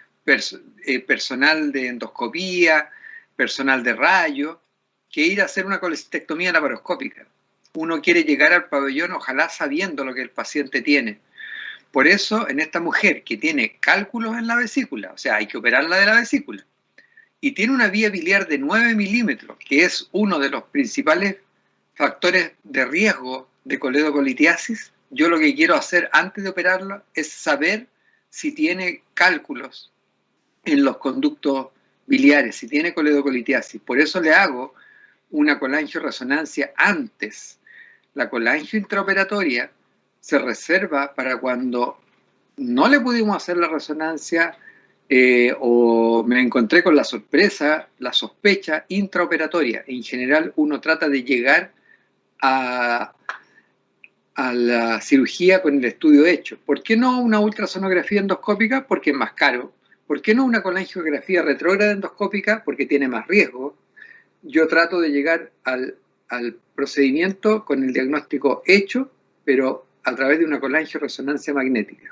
personal de endoscopía, personal de rayo, que ir a hacer una colecistectomía laparoscópica. Uno quiere llegar al pabellón, ojalá sabiendo lo que el paciente tiene. Por eso, en esta mujer que tiene cálculos en la vesícula, o sea, hay que operarla de la vesícula, y tiene una vía biliar de 9 milímetros, que es uno de los principales factores de riesgo de coledocolitiasis, yo lo que quiero hacer antes de operarla es saber si tiene cálculos en los conductos biliares, si tiene coledocolitiasis. Por eso le hago una colangioresonancia antes. La colangio intraoperatoria se reserva para cuando no le pudimos hacer la resonancia o me encontré con la sorpresa, la sospecha intraoperatoria. En general uno trata de llegar a la cirugía con el estudio hecho. ¿Por qué no una ultrasonografía endoscópica? Porque es más caro. ¿Por qué no una colangiografía retrógrada endoscópica? Porque tiene más riesgo. Yo trato de llegar al procedimiento con el diagnóstico hecho, pero a través de una colangioresonancia magnética.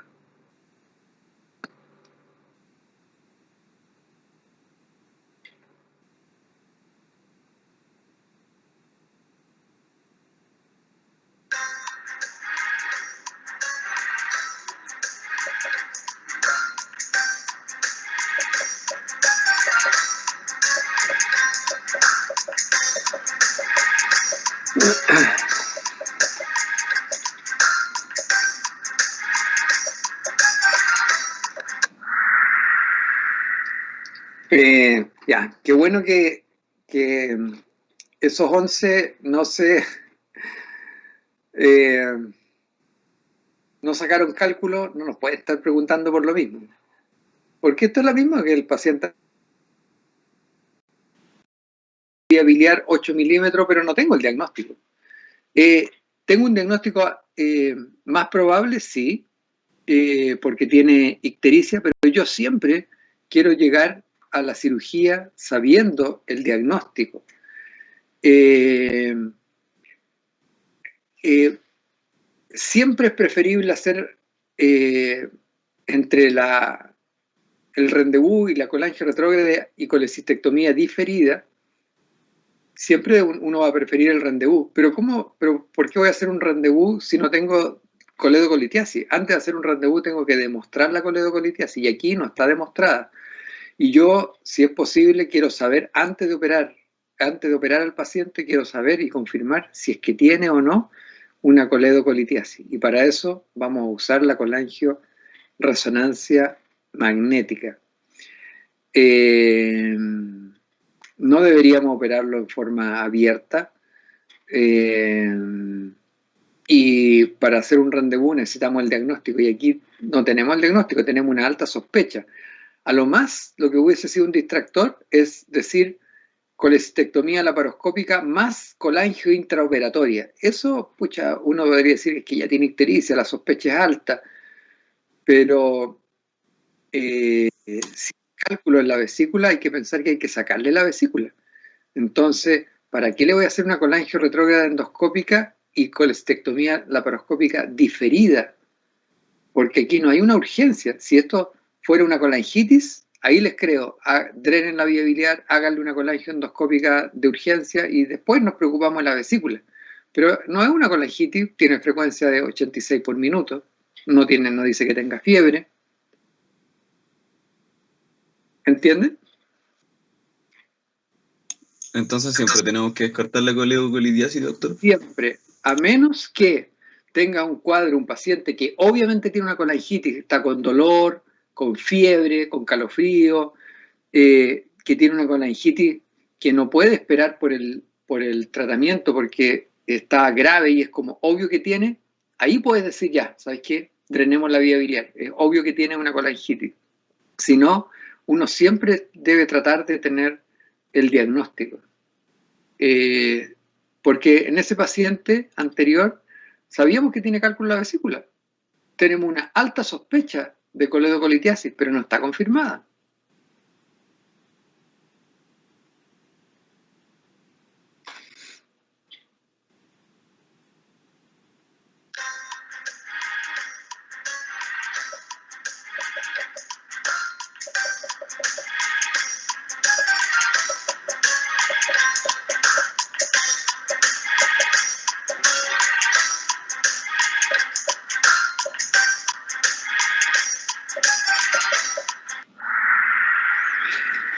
Ya, qué bueno que esos 11 no sacaron cálculo, no nos pueden estar preguntando por lo mismo. Porque esto es lo mismo que el paciente biliar 8 milímetros, pero no tengo el diagnóstico. ¿Tengo un diagnóstico más probable? Sí, porque tiene ictericia, pero yo siempre quiero llegar a la cirugía sabiendo el diagnóstico. siempre es preferible hacer entre el rendezvous y la colangio retrógrada y colecistectomía diferida. Siempre uno va a preferir el rendezvous. Pero ¿por qué voy a hacer un rendezvous si no tengo coledocolitiasis? Antes de hacer un rendezvous tengo que demostrar la coledocolitiasis y aquí no está demostrada. Y yo, si es posible, quiero saber antes de operar al paciente, quiero saber y confirmar si es que tiene o no una coledocolitiasis. Y para eso vamos a usar la colangio-resonancia magnética. No deberíamos operarlo en forma abierta. Y para hacer un rendezvous necesitamos el diagnóstico. Y aquí no tenemos el diagnóstico, tenemos una alta sospecha. A lo más, lo que hubiese sido un distractor es decir colecistectomía laparoscópica más colangio intraoperatoria. Eso, pucha, uno podría decir que ya tiene ictericia, la sospecha es alta, pero si hay cálculo en la vesícula hay que pensar que hay que sacarle la vesícula. Entonces, ¿para qué le voy a hacer una colangio retrógrada endoscópica y colecistectomía laparoscópica diferida? Porque aquí no hay una urgencia. Si esto fuera una colangitis, ahí les creo, drenen la vía biliar, háganle una colangio endoscópica de urgencia y después nos preocupamos de la vesícula. Pero no es una colangitis, tiene frecuencia de 86 por minuto, no dice que tenga fiebre. ¿Entienden? Entonces siempre tenemos que descartar la coledocolitiasis, doctor. Siempre, a menos que tenga un cuadro, un paciente que obviamente tiene una colangitis, está con dolor, con fiebre, con calofrío, que tiene una colangitis que no puede esperar por el tratamiento porque está grave y es como obvio que tiene, ahí puedes decir ya, ¿sabes qué? Drenemos la vía biliar, es obvio que tiene una colangitis. Si no, uno siempre debe tratar de tener el diagnóstico. Porque en ese paciente anterior sabíamos que tiene cálculo en la vesícula. Tenemos una alta sospecha de coledocolitiasis, pero no está confirmada.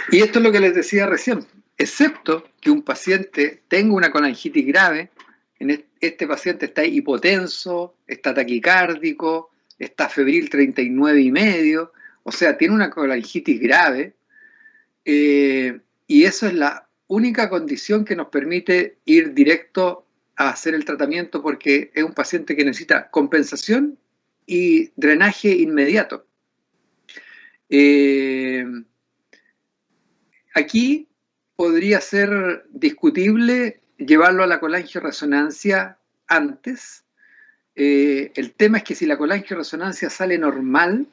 Y esto es lo que les decía recién, excepto que un paciente tenga una colangitis grave, este paciente está hipotenso, está taquicárdico, está febril 39,5, o sea, tiene una colangitis grave, y eso es la única condición que nos permite ir directo a hacer el tratamiento porque es un paciente que necesita compensación y drenaje inmediato. Aquí podría ser discutible llevarlo a la colangio-resonancia antes. El tema es que si la colangio-resonancia sale normal,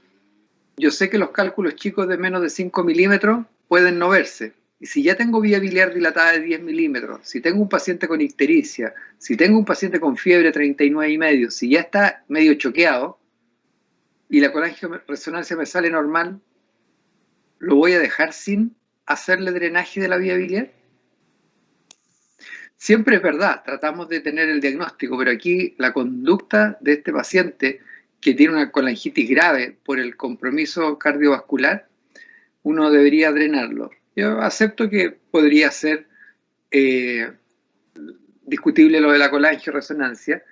yo sé que los cálculos chicos de menos de 5 milímetros pueden no verse. Y si ya tengo vía biliar dilatada de 10 milímetros, si tengo un paciente con ictericia, si tengo un paciente con fiebre 39,5, si ya está medio choqueado y la colangio-resonancia me sale normal, ¿lo voy a dejar sin hacerle drenaje de la vía biliar? Siempre es verdad, tratamos de tener el diagnóstico, pero aquí la conducta de este paciente que tiene una colangitis grave por el compromiso cardiovascular, uno debería drenarlo. Yo acepto que podría ser discutible lo de la colangio-resonancia,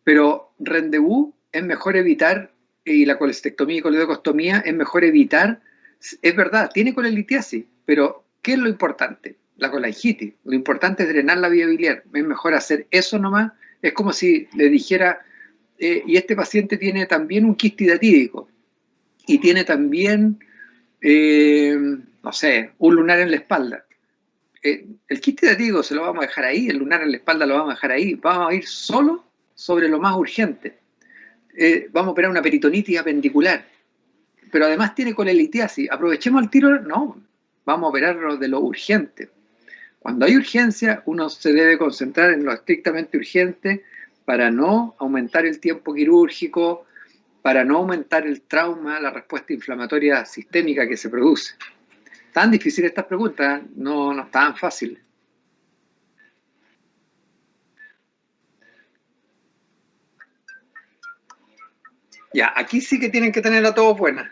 pero rendezvous es mejor evitar, y la colecistectomía y coledocostomía es mejor evitar. Es verdad, tiene colelitiasis, pero ¿qué es lo importante? La colangitis. Lo importante es drenar la vía biliar. Es mejor hacer eso nomás. Es como si le dijera, y este paciente tiene también un quiste hidatídico y tiene también, no sé, un lunar en la espalda. El quiste hidatídico se lo vamos a dejar ahí, el lunar en la espalda lo vamos a dejar ahí. Vamos a ir solo sobre lo más urgente. Vamos a operar una peritonitis apendicular. Pero además tiene colelitiasis. ¿Aprovechemos el tiro? No, vamos a operarlo de lo urgente. Cuando hay urgencia, uno se debe concentrar en lo estrictamente urgente para no aumentar el tiempo quirúrgico, para no aumentar el trauma, la respuesta inflamatoria sistémica que se produce. Tan difíciles estas preguntas, no estaban fáciles. Ya, aquí sí que tienen que tener a todos buenas.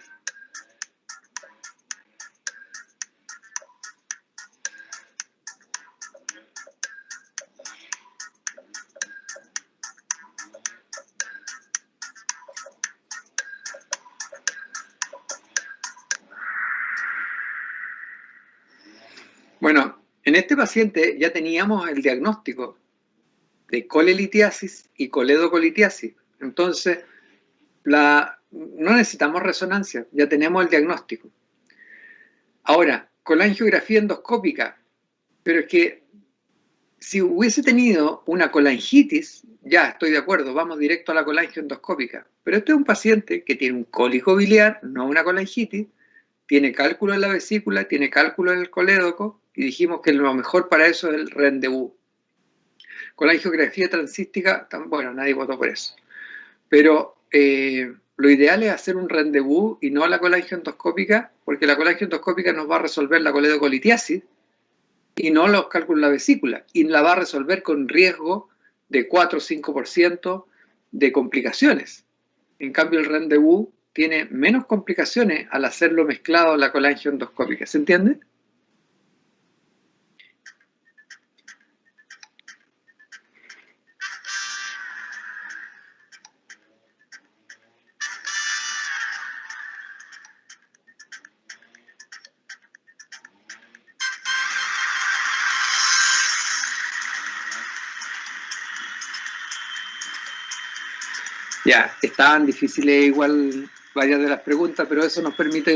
Bueno, en este paciente ya teníamos el diagnóstico de colelitiasis y coledocolitiasis. Entonces, no necesitamos resonancia, ya tenemos el diagnóstico. Ahora, colangiografía endoscópica, pero es que si hubiese tenido una colangitis, ya estoy de acuerdo, vamos directo a la colangio endoscópica. Pero este es un paciente que tiene un cólico biliar, no una colangitis, tiene cálculo en la vesícula, tiene cálculo en el colédoco, y dijimos que lo mejor para eso es el rendezvous. Colangiografía transística, bueno, nadie votó por eso. Pero lo ideal es hacer un rendezvous y no la colangioendoscópica, porque la colangioendoscópica nos va a resolver la coledocolitiasis y no los cálculos en la vesícula, y la va a resolver con riesgo de 4 o 5% de complicaciones. En cambio, el rendezvous tiene menos complicaciones al hacerlo mezclado a la colangioendoscópica. ¿Se entiende? Ya, estaban difíciles igual varias de las preguntas, pero eso nos permite